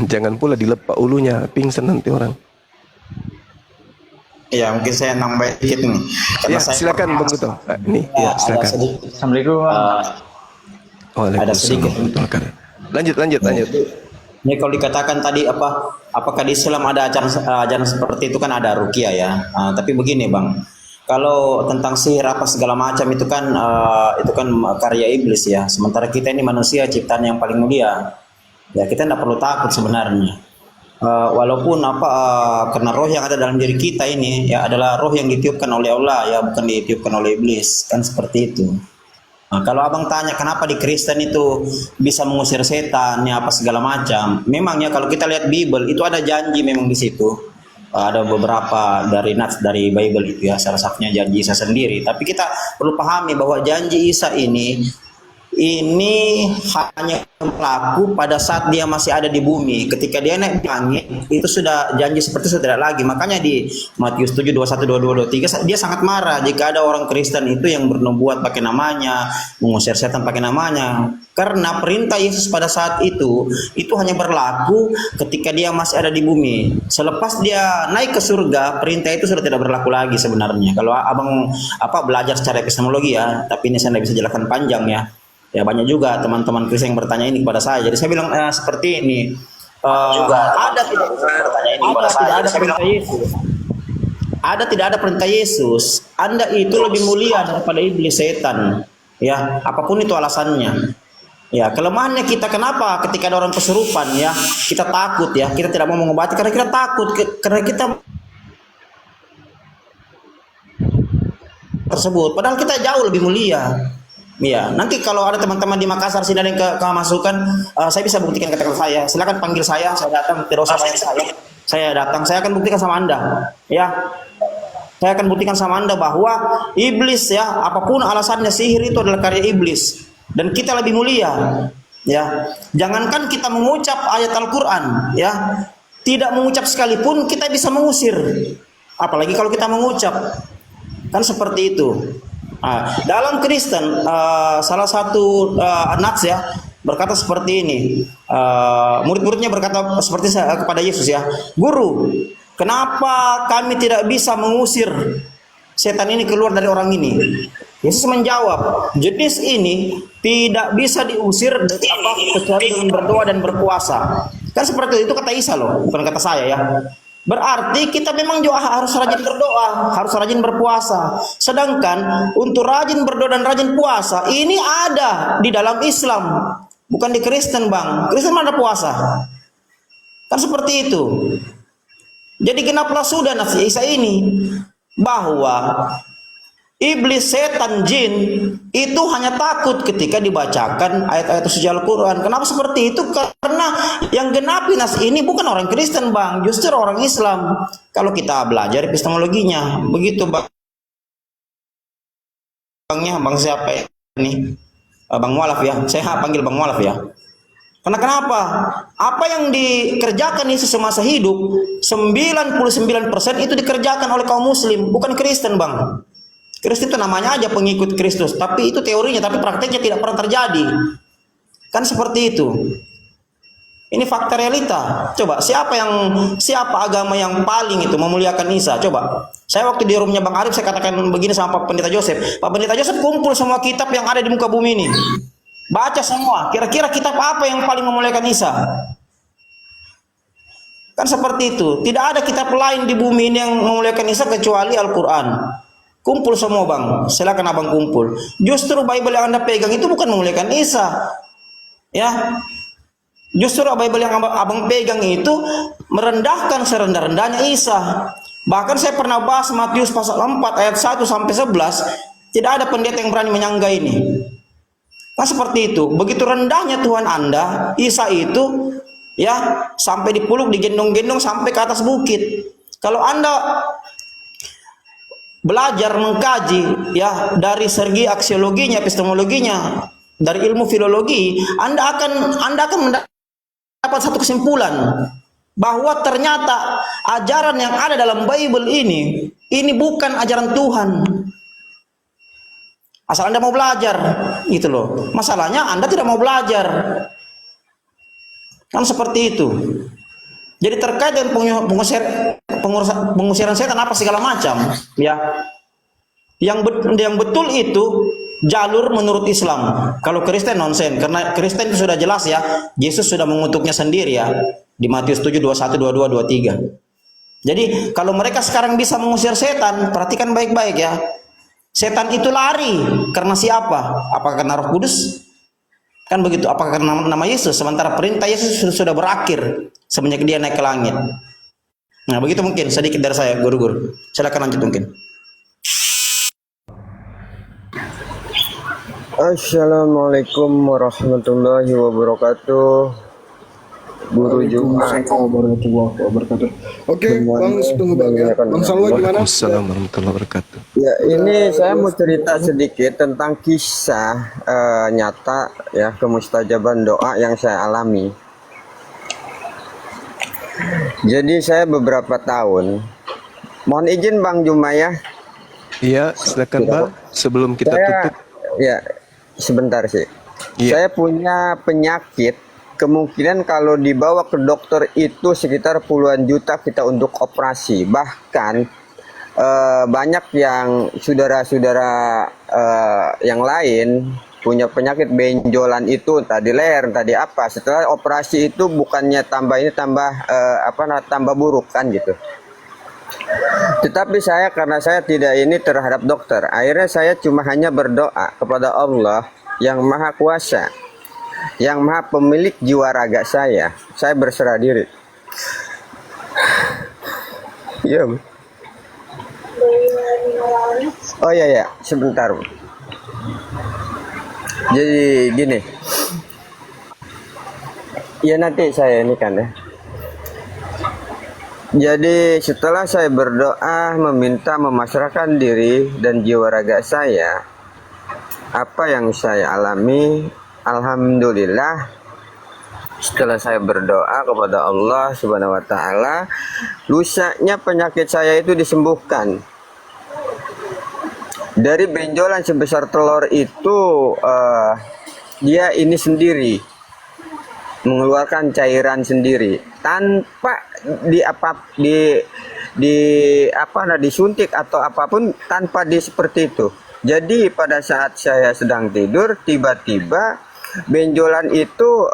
Jangan pula dilepak ulunya, pingsan nanti orang. Ya, mungkin saya nambah dikit nih. Ya, silakan Bang Kuto. Ini, ya, silakan. Assalamualaikum. Ada sedikit. Lanjut. Ini kalau dikatakan tadi apakah di Islam ada ajaran seperti itu, kan ada ruqyah ya. Tapi begini Bang, kalau tentang sihir apa segala macam itu kan karya iblis ya. Sementara kita ini manusia ciptaan yang paling mulia. Ya kita tidak perlu takut sebenarnya. Walaupun karena roh yang ada dalam diri kita ini ya adalah roh yang ditiupkan oleh Allah ya, bukan ditiupkan oleh iblis, kan seperti itu. Nah, kalau abang tanya kenapa di Kristen itu bisa mengusir setan ya apa segala macam, memangnya kalau kita lihat Bible itu ada janji memang di situ. Ada beberapa dari Bible itu ya, salah satunya janji Isa sendiri. Tapi kita perlu pahami bahwa janji Isa ini hanya berlaku pada saat dia masih ada di bumi. Ketika dia naik di langit, itu sudah janji seperti itu tidak lagi. Makanya di Matius 7, 21, 22, 23 dia sangat marah jika ada orang Kristen itu yang bernubuat pakai namanya, mengusir setan pakai namanya. Karena perintah Yesus pada saat itu hanya berlaku ketika dia masih ada di bumi. Selepas dia naik ke surga, perintah itu sudah tidak berlaku lagi sebenarnya. Kalau abang belajar secara epistemologi ya, tapi ini saya tidak bisa jelaskan panjang ya. Ya banyak juga teman-teman Kristen yang bertanya ini kepada saya. Jadi saya bilang seperti ini. Ada tidak ada perintah Yesus. Anda itu lebih mulia daripada iblis setan. Ya, apapun itu alasannya. Ya, kelemahannya kita kenapa ketika ada orang kesurupan ya, kita takut ya, kita tidak mau mengobati karena kita takut karena kita tersebut. Padahal kita jauh lebih mulia. Ya, nanti kalau ada teman-teman di Makassar sini ada yang kemasukan, saya bisa buktikan kata-kata saya. Silakan panggil saya datang. Tidak usah saya datang, saya akan buktikan sama Anda. Ya, saya akan buktikan sama Anda bahwa iblis ya, apapun alasannya sihir itu adalah karya iblis dan kita lebih mulia. Ya, jangankan kita mengucap ayat Al-Quran, ya, tidak mengucap sekalipun kita bisa mengusir. Apalagi kalau kita mengucap, kan seperti itu. Dalam Kristen salah satu Nats ya berkata seperti ini, murid-muridnya berkata seperti kepada Yesus ya, "Guru, kenapa kami tidak bisa mengusir setan ini keluar dari orang ini?" Yesus menjawab, "Jenis ini tidak bisa diusir kecuali dengan berdoa dan berpuasa." Kan seperti itu kata Isa loh, bukan kata saya ya. Berarti kita memang juga harus rajin berdoa, harus rajin berpuasa. Sedangkan untuk rajin berdoa dan rajin puasa ini ada di dalam Islam, bukan di Kristen, Bang. Kristen mana ada puasa? Kan seperti itu. Jadi genaplah sudah nasi Isa ini bahwa iblis, setan, jin itu hanya takut ketika dibacakan ayat-ayat suci Al-Quran. Kenapa seperti itu? Karena yang genapi nas ini bukan orang Kristen, Bang, justru orang Islam. Kalau kita belajar epistemologinya, begitu, Bang siapa ya? Ini Bang Mualaf ya. Saya panggil Bang Mualaf ya. Karena kenapa? Apa yang dikerjakan Yesus semasa hidup, 99% itu dikerjakan oleh kaum muslim, bukan Kristen, Bang. Kristen itu namanya aja pengikut Kristus, tapi itu teorinya, tapi prakteknya tidak pernah terjadi. Kan seperti itu. Ini fakta realita. Coba siapa agama yang paling itu memuliakan Isa? Coba. Saya waktu di rumahnya Bang Arif saya katakan begini sama Pak Pendeta Joseph. Pak Pendeta Joseph, kumpul semua kitab yang ada di muka bumi ini. Baca semua. Kira-kira kitab apa yang paling memuliakan Isa? Kan seperti itu. Tidak ada kitab lain di bumi ini yang memuliakan Isa kecuali Al-Quran. Kumpul semua, Bang. Silakan Abang kumpul. Justru Bible yang Anda pegang itu bukan memuliakan Isa. Ya. Justru Bible yang Abang pegang itu merendahkan serendah-rendahnya Isa. Bahkan saya pernah bahas Matius pasal 4 ayat 1 sampai 11. Tidak ada pendeta yang berani menyangga ini. Nah seperti itu. Begitu rendahnya Tuhan Anda, Isa itu ya sampai dipeluk, digendong-gendong sampai ke atas bukit. Kalau Anda belajar mengkaji ya dari segi aksiologinya, epistemologinya, dari ilmu filologi, Anda akan mendapat satu kesimpulan bahwa ternyata ajaran yang ada dalam Bible ini bukan ajaran Tuhan. Asal Anda mau belajar, gitu loh. Masalahnya Anda tidak mau belajar. Kan seperti itu. Jadi terkait dengan pengusiran setan apa segala macam, ya. Yang betul itu jalur menurut Islam. Kalau Kristen nonsen, karena Kristen itu sudah jelas ya, Yesus sudah mengutuknya sendiri ya di Matius 7 21 22 23. Jadi kalau mereka sekarang bisa mengusir setan, perhatikan baik-baik ya. Setan itu lari karena siapa? Apakah karena Roh Kudus? Kan begitu. Apakah karena nama Yesus? Sementara perintah Yesus sudah berakhir semenjak dia naik ke langit. Nah, begitu mungkin sedikit dari saya, guru-guru. Silakan lanjut mungkin. Assalamualaikum warahmatullahi wabarakatuh. Guru juga. Warahmatullahi wabarakatuh. Oke, Bang, tunggu Bang ya. Bang Salwa gimana? Assalamualaikum warahmatullahi wabarakatuh. Ya, ini saya mau cerita sedikit tentang kisah nyata ya kemustajaban doa yang saya alami. Jadi saya beberapa tahun, mohon izin Bang Juma ya. Iya, silakan Bang. Sebelum kita tutup. Ya, sebentar sih. Iya. Saya punya penyakit. Kemungkinan kalau dibawa ke dokter itu sekitar puluhan juta kita untuk operasi. Bahkan banyak yang saudara-saudara yang lain punya penyakit benjolan itu, tadi leher, tadi apa. Setelah operasi itu bukannya tambah tambah buruk kan gitu. Tetapi saya karena saya tidak ini terhadap dokter, akhirnya saya cuma hanya berdoa kepada Allah yang Maha Kuasa, yang Maha Pemilik jiwa raga saya berserah diri. Ya. Oh ya, sebentar. Jadi gini. Ya nanti saya ini kan ya. Jadi setelah saya berdoa meminta memasrahkan diri dan jiwa raga saya, apa yang saya alami, alhamdulillah, setelah saya berdoa kepada Allah Subhanahu wa taala, lusanya penyakit saya itu disembuhkan. Dari benjolan sebesar telur itu dia ini sendiri mengeluarkan cairan sendiri tanpa disuntik atau apapun, tanpa seperti itu. Jadi pada saat saya sedang tidur, tiba-tiba benjolan itu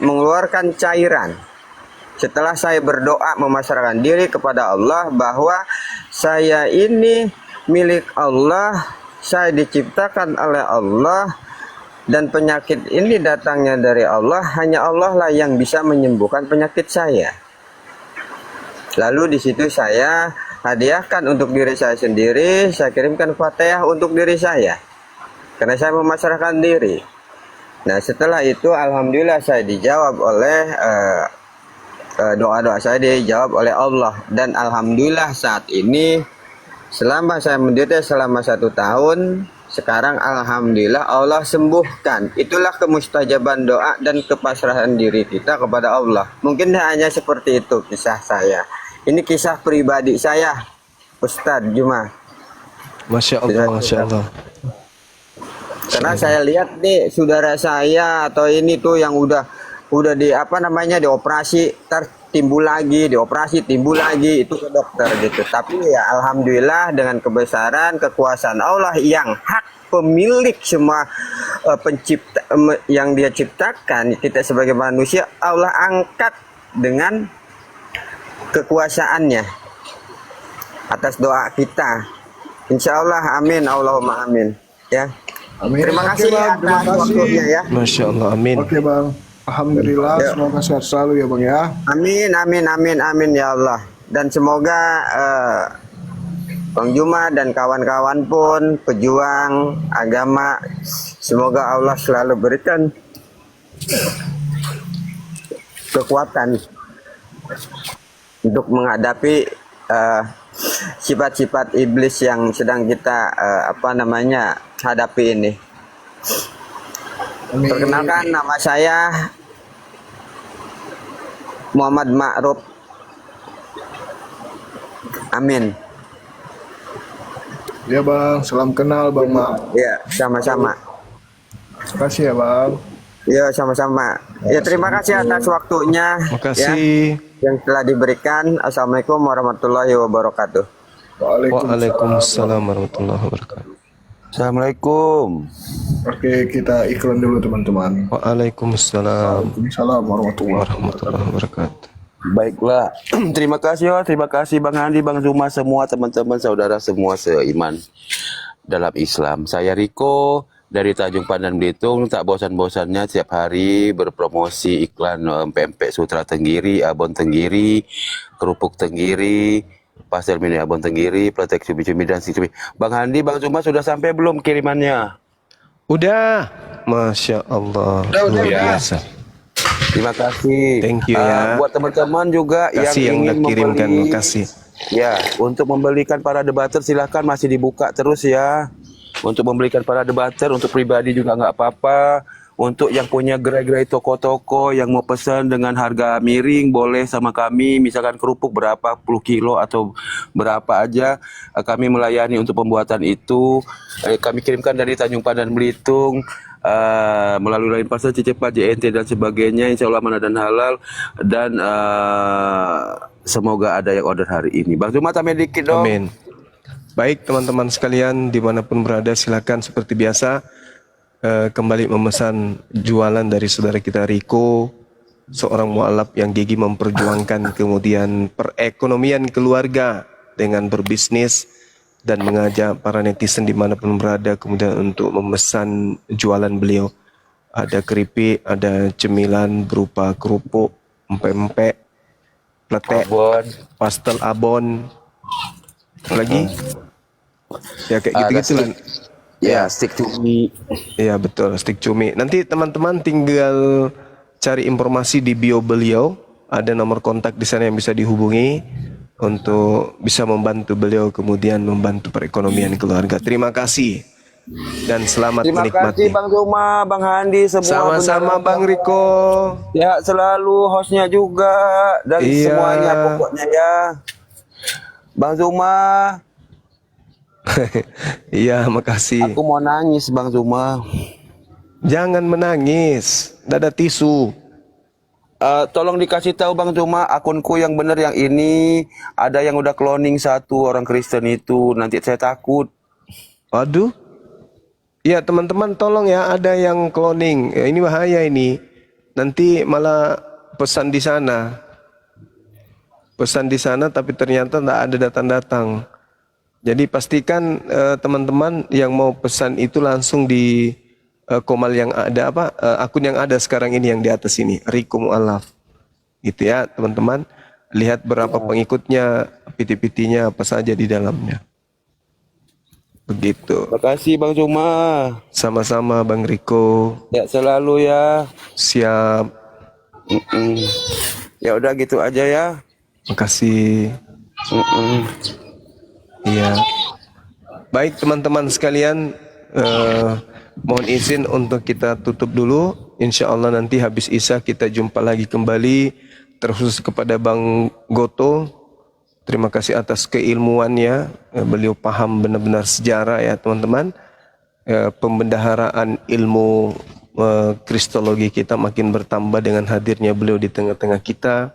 mengeluarkan cairan setelah saya berdoa memasrahkan diri kepada Allah bahwa saya ini milik Allah, saya diciptakan oleh Allah, dan penyakit ini datangnya dari Allah, hanya Allah lah yang bisa menyembuhkan penyakit saya. Lalu di situ saya hadiahkan untuk diri saya sendiri, saya kirimkan Fatihah untuk diri saya, karena saya memasrahkan diri. Nah setelah itu alhamdulillah saya dijawab oleh doa-doa saya dijawab oleh Allah, dan alhamdulillah saat ini selama saya menderita selama 1 tahun, sekarang alhamdulillah Allah sembuhkan. Itulah kemustajaban doa dan kepasrahan diri kita kepada Allah. Mungkin hanya seperti itu kisah saya. Ini kisah pribadi saya, Ustadz Juma. Masya Allah, Masya Allah. Karena saya lihat nih saudara saya atau ini tuh yang udah di apa namanya dioperasi, timbul lagi, dioperasi timbul lagi, itu ke dokter gitu. Tapi ya alhamdulillah dengan kebesaran kekuasaan Allah yang hak pemilik semua pencipta yang dia ciptakan, kita sebagai manusia Allah angkat dengan kekuasaannya atas doa kita. Insya Allah, amin, Allahumma amin. Ya. Amin. Terima Oke, kasih Bang. Terima atas kasih. waktunya ya. Masya Allah, amin. Oke Bang, alhamdulillah, Ya. semoga sehat selalu ya Bang ya. Amin, amin, amin, amin ya Allah. Dan semoga Bang Juma dan kawan-kawan pun pejuang agama, semoga Allah selalu berikan kekuatan untuk menghadapi sifat-sifat iblis yang sedang kita hadapi ini. Amin. Perkenalkan, nama saya Muhammad Ma'ruf. Amin. Ya Bang, salam kenal Bang Ma. Ya, sama-sama. Terima kasih ya Bang. Ya, sama-sama. Ya, terima kasih atas waktunya. Makasih. Yang telah diberikan. Assalamualaikum warahmatullahi wabarakatuh. Waalaikumsalam warahmatullahi wabarakatuh. Assalamualaikum. Oke, kita iklan dulu teman-teman. Waalaikumsalam Waalaikumsalam warahmatullahi warahmatullahi wabarakatuh. Baiklah, terima kasih Bang Andi, Bang Zuma, semua teman-teman saudara semua seiman dalam Islam. Saya Riko dari Tanjung Pandan Belitung, tak bosan-bosannya setiap hari berpromosi iklan pempek Sutra Tenggiri, Abon Tenggiri, kerupuk Tenggiri, pastel mini Abon Tenggiri, pletek cumi-cumi dan si cumi. Bang Andi, Bang Zuma sudah sampai belum kirimannya? Udah, Masya Allah, luar biasa. Terima kasih. Thank you ya. Buat teman-teman juga Kasih yang ingin udah kirimkan, membeli, makasih. ya, untuk membelikan para debater silahkan masih dibuka terus ya. Untuk membelikan para debater, untuk pribadi juga nggak apa-apa. Untuk yang punya gerai-gerai toko-toko yang mau pesan dengan harga miring boleh sama kami. Misalkan kerupuk berapa puluh kilo atau berapa aja, kami melayani untuk pembuatan itu. Kami kirimkan dari Tanjung Pandan Belitung. Melalui lain pasar Cicipah, JNT dan sebagainya, insya Allah amanah dan halal, dan semoga ada yang order hari ini. Bang Zuma tambah dikit dong. Amin. Baik teman-teman sekalian dimanapun berada, silakan seperti biasa kembali memesan jualan dari saudara kita Riko, seorang mualaf yang gigih memperjuangkan kemudian perekonomian keluarga dengan berbisnis dan mengajak para netizen dimanapun berada kemudian untuk memesan jualan beliau. Ada keripik, ada cemilan berupa kerupuk, empek-empek, pletek, Abon. pastel abon, lagi ya kayak gitu-gitu lah. Ya, stick to me. Iya betul, stik cumi. Nanti teman-teman tinggal cari informasi di bio beliau, ada nomor kontak di sana yang bisa dihubungi untuk bisa membantu beliau kemudian membantu perekonomian keluarga. Terima kasih dan selamat Terima menikmati. kasih Bang Zuma, Bang Handi, semua. Sama-sama benar. Bang Riko. Ya, selalu hostnya juga dan Iya. semuanya pokoknya ya. Bang Zuma, Iya, makasih. aku mau nangis Bang Zuma. Jangan menangis, dada tisu. Tolong dikasih tahu Bang Zuma akunku yang benar yang ini, ada yang udah cloning satu orang Kristen itu, nanti saya takut. Waduh. Ya teman-teman tolong ya, ada yang cloning. Ya, ini bahaya ini. Nanti malah pesan di sana. pesan di sana tapi ternyata tidak ada datang-datang. Jadi pastikan teman-teman yang mau pesan itu langsung di komal yang ada akun yang ada sekarang ini yang di atas ini, Riko Mu'alaf. Gitu ya teman-teman. Lihat berapa pengikutnya, PT-PT-nya apa saja di dalamnya. Begitu. Makasih Bang Cuma. Sama-sama Bang Riko. Ya selalu ya. Siap. Ya udah gitu aja ya. Makasih. Iya. Baik teman-teman sekalian, mohon izin untuk kita tutup dulu. Insya Allah nanti habis Isya kita jumpa lagi kembali. Terkhusus kepada Bang Goto, terima kasih atas keilmuannya. Beliau paham benar-benar sejarah ya teman-teman. Pembendaharaan ilmu kristologi kita makin bertambah dengan hadirnya beliau di tengah-tengah kita.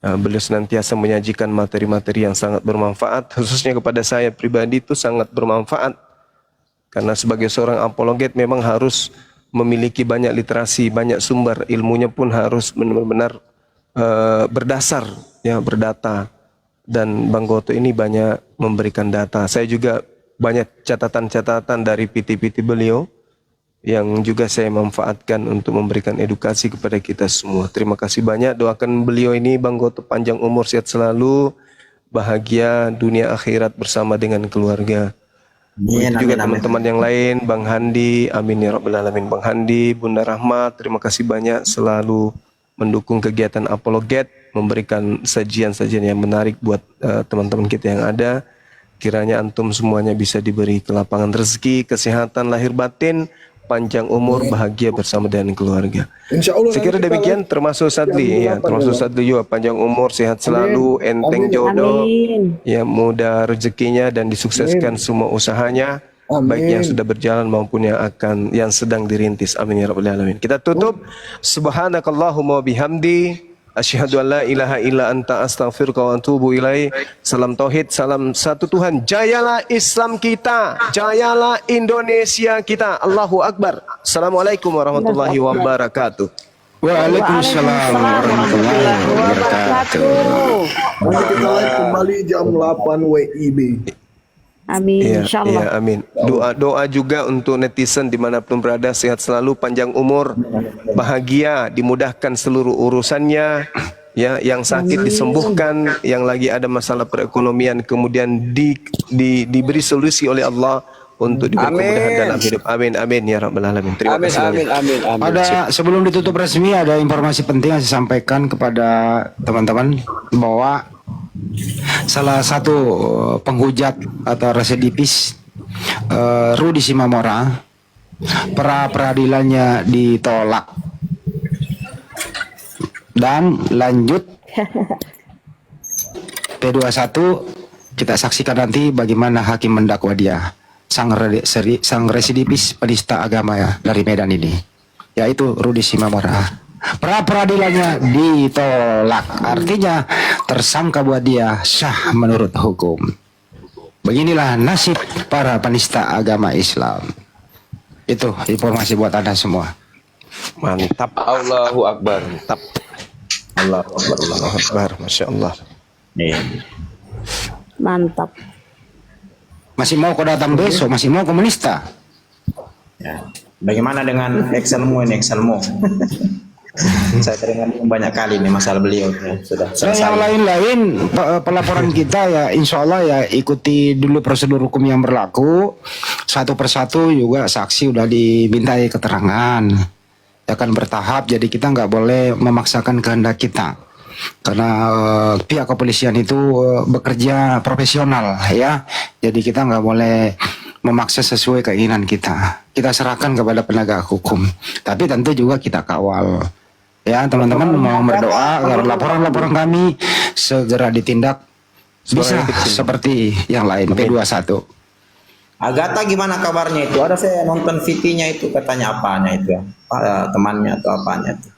Beliau senantiasa menyajikan materi-materi yang sangat bermanfaat, khususnya kepada saya pribadi itu sangat bermanfaat. Karena sebagai seorang apologet memang harus memiliki banyak literasi, banyak sumber, ilmunya pun harus benar-benar berdasar, ya, berdata. Dan Bang Goto ini banyak memberikan data. Saya juga banyak catatan-catatan dari PT-PT beliau yang juga saya manfaatkan untuk memberikan edukasi kepada kita semua. Terima kasih banyak, doakan beliau ini Bang Goto panjang umur, sehat selalu, bahagia dunia akhirat bersama dengan keluarga. Juga teman-teman yang lain, Bang Handi, amin ya rabbal alamin. Bang Handi, Bunda Rahmat, terima kasih banyak selalu mendukung kegiatan apologet, memberikan sajian-sajian yang menarik buat teman-teman kita yang ada. Kiranya antum semuanya bisa diberi kelapangan rezeki, kesehatan lahir batin, panjang umur, bahagia bersama dengan keluarga. Insya Allah. Saya kira demikian, termasuk Sadli, ya, termasuk Sadli juga panjang umur, sehat selalu, enteng jodoh, ya, mudah rezekinya dan disukseskan semua usahanya, baik yang sudah berjalan maupun yang sedang dirintis. Amin ya rabbal alamin. Kita tutup. Subhanakallahumma bihamdi. Asyhadu an la ilaha illa anta astaghfiruka wa atubu ilaih. Salam tauhid, salam satu Tuhan. Jayalah Islam kita, jayalah Indonesia kita. Allahu Akbar. Assalamualaikum warahmatullahi wabarakatuh. Waalaikumsalam warahmatullahi wabarakatuh. Nanti kita live kembali jam 8 WIB. Amin, Iya, insyaallah. iya, amin. Doa juga untuk netizen dimanapun berada, sehat selalu, panjang umur, bahagia, dimudahkan seluruh urusannya, ya, yang sakit disembuhkan, yang lagi ada masalah perekonomian kemudian diberi solusi oleh Allah untuk diberi kemudahan dalam hidup. Amin, amin ya rabbal alamin. Terima kasih. Amin. Ada, sebelum ditutup resmi, ada informasi penting yang saya sampaikan kepada teman-teman bahwa salah satu penghujat atau residipis Rudi Simamora, pra peradilannya ditolak dan lanjut P21. Kita saksikan nanti bagaimana hakim mendakwa dia, sang residipis penista agama ya dari Medan ini, yaitu Rudi Simamora. Pra peradilannya ditolak, artinya tersangka buat dia sah menurut hukum. Beginilah nasib para penista agama Islam. Itu informasi buat Anda semua. Mantap. Allahu Akbar. Mantap. Allahu Akbar, Allahu Akbar, Masya Allah. Mantap. Masih mau kau datang besok, masih mau kau menista. Ya. Bagaimana dengan Excelmu ini, Excelmu? Saya terdengar banyak kali nih masalah beliau ya, sudah Dan selesai. yang lain-lain pelaporan kita ya insya Allah ya ikuti dulu prosedur hukum yang berlaku. Satu persatu juga saksi udah dimintai keterangan. Akan bertahap, jadi kita nggak boleh memaksakan kehendak kita. Karena pihak kepolisian itu bekerja profesional ya. Jadi kita nggak boleh memaksa sesuai keinginan kita. Kita serahkan kepada penegak hukum. Tapi tentu juga kita kawal. Ya teman-teman mau berdoa agar laporan-laporan kami segera ditindak bisa seperti yang lain. P21. Agatha gimana kabarnya itu? Ada saya nonton VT-nya itu, katanya apanya itu ya? Temannya atau apanya itu?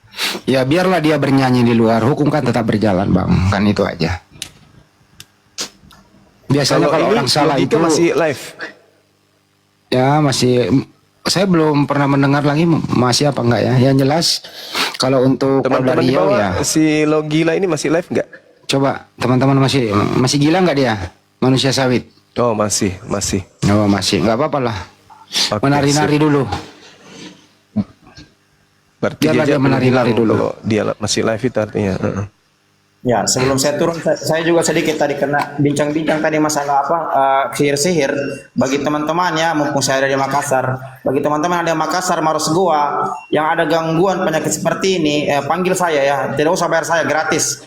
Ya biarlah dia bernyanyi di luar, hukum kan tetap berjalan bang, kan itu aja. Biasanya kalau orang salah itu masih live. Ya masih, saya belum pernah mendengar lagi masih apa enggak ya. Yang jelas kalau untuk Teman-teman di Riau bawah, ya si Logila ini masih live nggak? Coba teman-teman masih gila nggak dia? Manusia sawit. Oh, masih. Oh masih, nggak apa-apa lah. Oke, Menari-nari sip. dulu. Berarti Biarlah dia belum menari-nari bilang dulu. kalau dia masih live itu artinya. Ya, sebelum saya turun, saya juga sedikit tadi kena bincang-bincang tadi masalah apa sihir-sihir. Bagi teman-teman ya, mumpung saya ada di Makassar, bagi teman-teman yang ada di Makassar, Maros Goa, yang ada gangguan penyakit seperti ini, panggil saya ya, tidak usah bayar saya, gratis.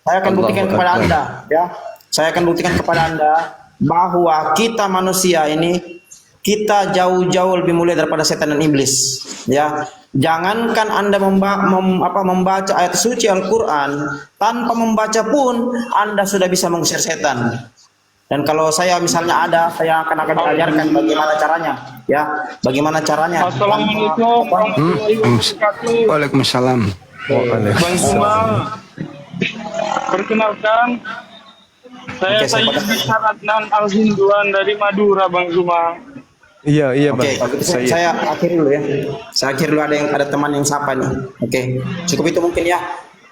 Saya akan buktikan kepada Anda, ya. Saya akan buktikan kepada Anda bahwa kita manusia ini kita jauh-jauh lebih mulia daripada setan dan iblis, ya. Jangankan Anda membaca ayat suci Al-Quran, tanpa membaca pun Anda sudah bisa mengusir setan. Dan kalau saya misalnya ada, saya akan diajarkan bagaimana caranya, ya. Bagaimana caranya? Assalamualaikum warahmatullahi wabarakatuh. Waalaikumsalam. Bang Zuma, perkenalkan, saya Oke, saya Sayyid Bishar Adnan Al-Hinduan dari Madura, Bang Zuma. Iya, Oke, Bang. kalau gitu saya akhiri dulu ya. Saya akhiri dulu, ada teman yang sapa nih. Oke, cukup itu mungkin ya.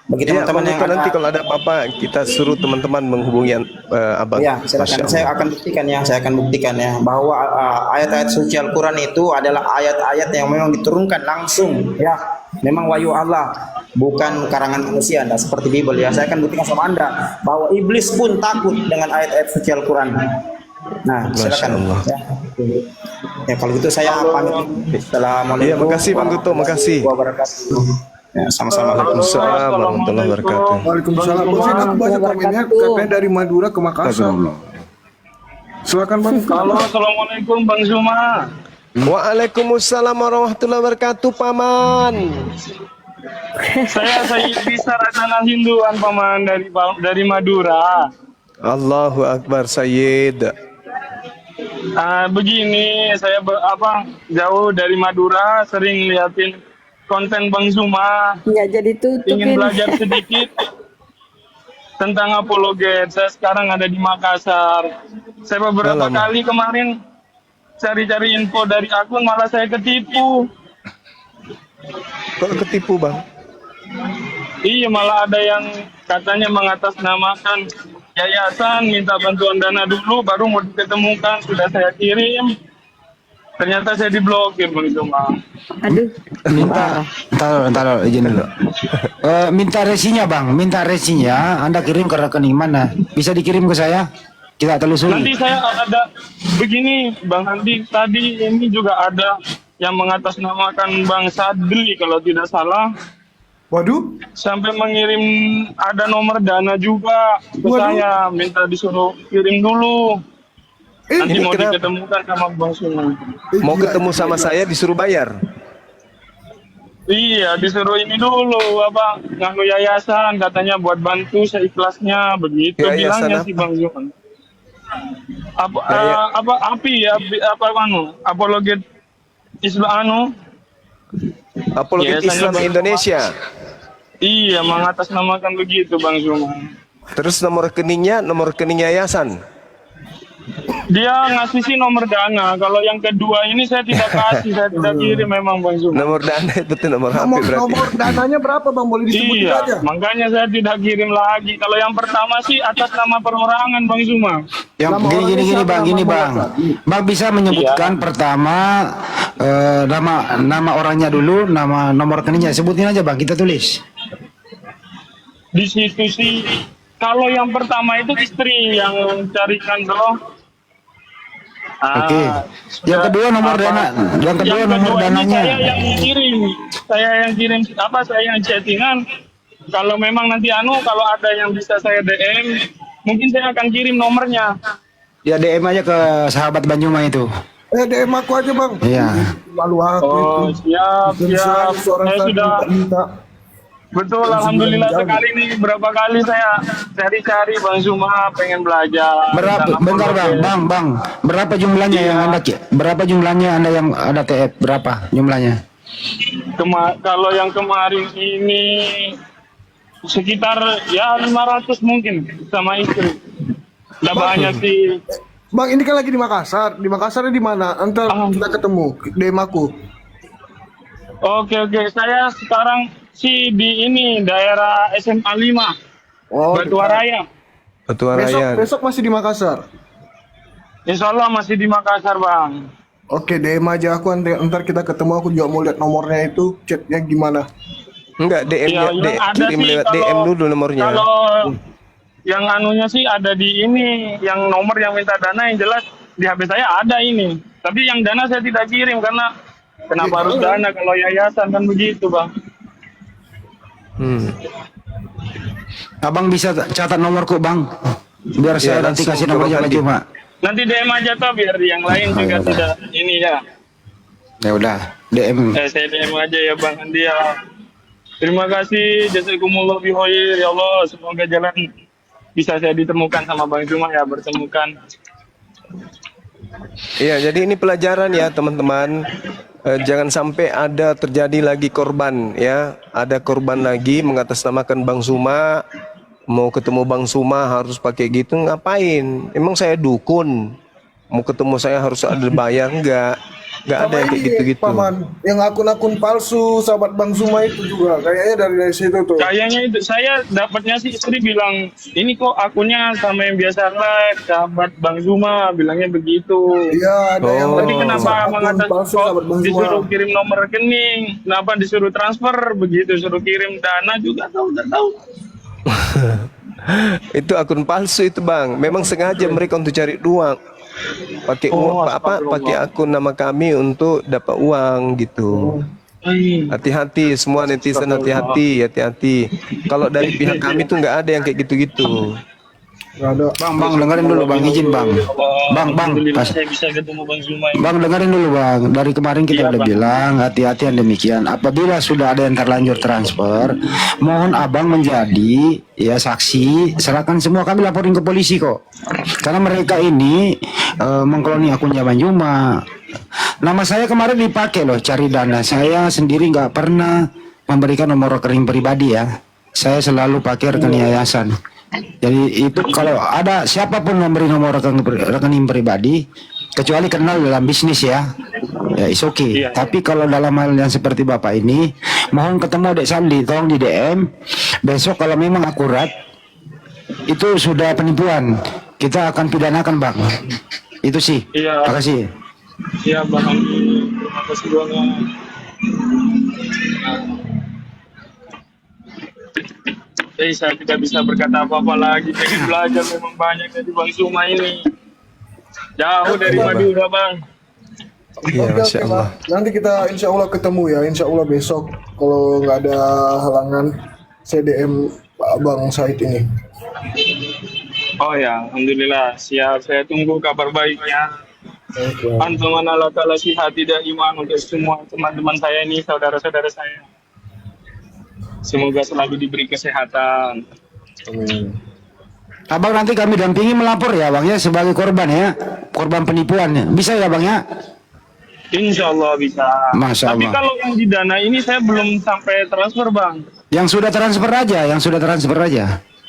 Bagi Iya, teman-teman yang nanti kalau ada apa-apa kita suruh teman-teman menghubungi Abang. ya, silakan. Masya Saya Allah. akan buktikan ya bahwa ayat-ayat suci Al-Quran itu adalah ayat-ayat yang memang diturunkan langsung ya. Memang wahyu Allah, bukan karangan manusia. Anda seperti Bible ya. Saya akan buktikan sama Anda bahwa iblis pun takut dengan ayat-ayat suci Al-Quran. Nah, silakan Allah. ya. Ya, kalau gitu saya pamit. Assalamualaikum. Iya, makasih Bang Duto, makasih. Wabarakatuh. Ya, sama-sama. Waalaikumsalam warahmatullahi wabarakatuh. Waalaikumsalam. Bang Sin, aku baca komennya katanya dari Madura ke Makassar. Silakan Bang. Halo, assalamualaikum Bang Zuma. Waalaikumsalam warahmatullahi wabarakatuh, Paman. Saya Sayyid Bishar Adnan Al-Hinduan, Paman, dari Madura. Allahu Akbar, Sayyid. Begini, saya jauh dari Madura, sering liatin konten Bang Zuma, Nggak jadi ingin tutupin. belajar sedikit tentang apologet. Saya sekarang ada di Makassar. Saya beberapa Alamak. kali kemarin cari-cari info dari akun, malah saya ketipu. Kok ketipu, Bang? Iya, malah ada yang katanya mengatasnamakan yayasan, minta bantuan dana dulu, baru mau diketemukan, sudah saya kirim. Ternyata saya diblokir, Bang Zuma. Aduh. Minta, entar izin dulu. Minta resinya Bang, minta resinya. Anda kirim ke rekening mana? Bisa dikirim ke saya? Kita Nanti telusuri. saya ada begini, Bang Andi, tadi ini juga ada yang mengatasnamakan Bang Sadri kalau tidak salah, Waduh, sampai mengirim ada nomor dana juga ke Waduh. saya, minta disuruh kirim dulu. Nanti ini mau kenapa? diketemukan sama Bang Sunu. Mau ketemu sama saya disuruh bayar. Iya, disuruh ini dulu nganu yayasan, katanya buat bantu seikhlasnya, begitu Yayasan bilangnya apa? si Bang Zuma. Yaya- Apologet Islam Apologet Yayasannya Islam Bang Indonesia. Iya, mengatasnamakan begitu Bang Zuma. Terus nomor rekening yayasan. Dia ngasih sih nomor dana. Kalau yang kedua ini saya tidak kasih, saya tidak kirim memang Bang Zuma. Nomor dana itu tuh nomor HP nomor berarti. dananya berapa Bang? Boleh disebutin Iya, aja? makanya saya tidak kirim lagi. Kalau yang pertama sih atas nama perorangan Bang Zuma. Yang Nama gini orangnya siapa? Bang, gini Nama Bang. orangnya. Bang bisa menyebutkan pertama nama orangnya dulu, nama nomor rekeningnya. Sebutin aja Bang, kita tulis. Di situ sih, kalau yang pertama itu istri yang carikan dong. Oke. Yang kedua nomor dana, yang kedua nomor ini dananya. saya yang kirim, saya yang chattingan. Kalau memang nanti kalau ada yang bisa saya DM, mungkin saya akan kirim nomornya. Ya DM aja ke sahabat Banjuma itu. DM aku aja Bang. Iya. Lalu aku Oh, itu. siap. Seorang Saya tadi sudah minta. betul, alhamdulillah sekali nih. Berapa kali saya cari-cari Bang Zuma, pengen belajar. Berapa? Tentang Bentar apologet. Bang. Berapa jumlahnya yang Anda? Berapa jumlahnya Anda yang ada TF? Berapa jumlahnya? Kalau yang kemarin ini sekitar ya 500 mungkin sama istri. Udah banyak sih. Bang, ini kan lagi di Makassar. Di Makassarnya di mana? Antar kita ketemu. DM aku. Oke, saya sekarang sih di ini daerah SMA 5. Oh, Batu Raya. Batu besok Rayan. besok masih di Makassar. Insya Allah masih di Makassar, Bang. Oke, DM aja aku, ntar kita ketemu, aku juga mau lihat nomornya itu, chatnya gimana. Enggak, Ya, yang ada kirim sih lewat kalau, DM dulu nomornya. Kalau yang anunya sih ada di ini, yang nomor yang minta dana yang jelas di HP saya ada ini. Tapi yang dana saya tidak kirim karena kenapa harus dana kalau yayasan kan begitu, Bang. Abang bisa catat nomorku bang, biar saya nanti langsung kasih ke nomornya Bang Bang Andi. Juma. Nanti DM aja toh biar yang lain Oh, juga ya udah. tidak ini ya. Ya udah, DM. Saya DM aja ya Bang Andi ya. Terima kasih, jazakumullah bi khair ya Allah, semoga jalan bisa saya ditemukan sama Bang Juma ya, bertemukan. Iya, jadi ini pelajaran ya teman-teman. Jangan sampai ada terjadi lagi korban ya. Ada korban lagi mengatasnamakan Bang Suma. Mau ketemu Bang Suma harus pakai gitu, ngapain? Emang saya dukun? Mau ketemu saya harus ada bayar? Enggak ada yang kayak gitu-gitu. Paman, yang akun-akun palsu sahabat Bang Zuma itu juga kayaknya dari situ tuh. Kayaknya itu saya dapatnya sih istri bilang ini kok akunnya sama yang biasa live sahabat Bang Zuma bilangnya begitu. Iya, ada yang Tapi kenapa akun mengatas palsu kok sahabat Bang Zuma. disuruh kirim nomor rekening? Kenapa disuruh transfer begitu? Suruh kirim dana juga udah tahu. Itu akun palsu itu Bang. Memang sengaja mereka untuk cari uang. Pakai pakai akun nama kami untuk dapat uang gitu. Hati-hati semua netizen, hati-hati. Kalau dari pihak kami tuh nggak ada yang kayak gitu-gitu. Nggak ada. Bang, dengerin dulu bang, izin bang. Bang, Alhamdulillah pas. saya bisa ketemu Bang Zuma. Bang dengerin dulu bang, dari kemarin kita udah bilang hati-hati yang demikian. Apabila sudah ada yang terlanjur transfer, mohon abang menjadi ya saksi, serahkan semua, kami laporin ke polisi kok. Karena mereka ini mengkloni akunnya Bang Juma. Nama saya kemarin dipakai loh cari dana. Saya sendiri nggak pernah memberikan nomor rekening pribadi ya. Saya selalu pakai rekening yayasan. Jadi itu kalau ada siapapun memberi nomor rekening pribadi kecuali kenal dalam bisnis ya it's okay. Tapi kalau dalam hal yang seperti bapak ini, mohon ketemu Dek Sandi, tolong di DM besok. Kalau memang akurat itu sudah penipuan, kita akan pidanakan bang. Itu sih. Iya. Makasih. Iya Bang Andi, terima kasih banget. Saya tidak bisa berkata apa-apa lagi. Pengen belajar memang banyak dari Bang Zuma ini. Jauh dari Madura Bang. Iya, Oke, Masya Bang. Allah. Nanti kita insya Allah ketemu ya, insya Allah besok. Kalau nggak ada halangan, saya DM Bang Said ini. Oh ya, Alhamdulillah. Siap, saya tunggu kabar baiknya. Antum ala ta'ala hati dan iman untuk semua teman-teman saya ini, saudara-saudara saya. Semoga selalu diberi kesehatan. Abang nanti kami dampingi melapor ya bang ya sebagai korban ya, korban penipuan ya. Bisa ya bang ya? Insya Allah bisa. Masya Tapi Allah. kalau yang di dana ini saya belum sampai transfer Bang. Yang sudah transfer aja,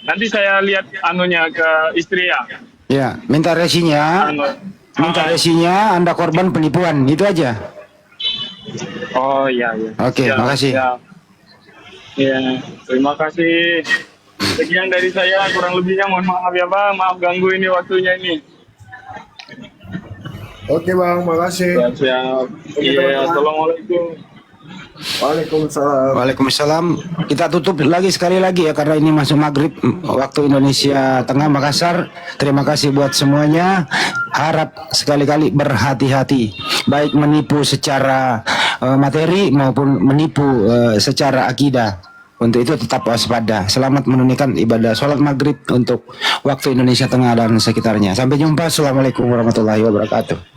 Nanti saya lihat anunya ke istri ya. Ya, minta resinya, Anda korban penipuan, itu aja. Oh iya iya. Oke, Siap, makasih. siap. Iya, terima kasih. Sekian dari saya, kurang lebihnya mohon maaf ya Bang, maaf ganggu ini waktunya ini. Oke Bang, makasih. Siap. Iya, assalamualaikum. Waalaikumsalam. Waalaikumsalam. Kita tutup lagi sekali lagi ya karena ini masuk maghrib waktu Indonesia Tengah Makassar. Terima kasih buat semuanya. Harap sekali-kali berhati-hati, baik menipu secara materi maupun menipu secara akidah. Untuk itu tetap waspada. Selamat menunaikan ibadah sholat maghrib untuk waktu Indonesia Tengah dan sekitarnya. Sampai jumpa. Assalamualaikum warahmatullahi wabarakatuh.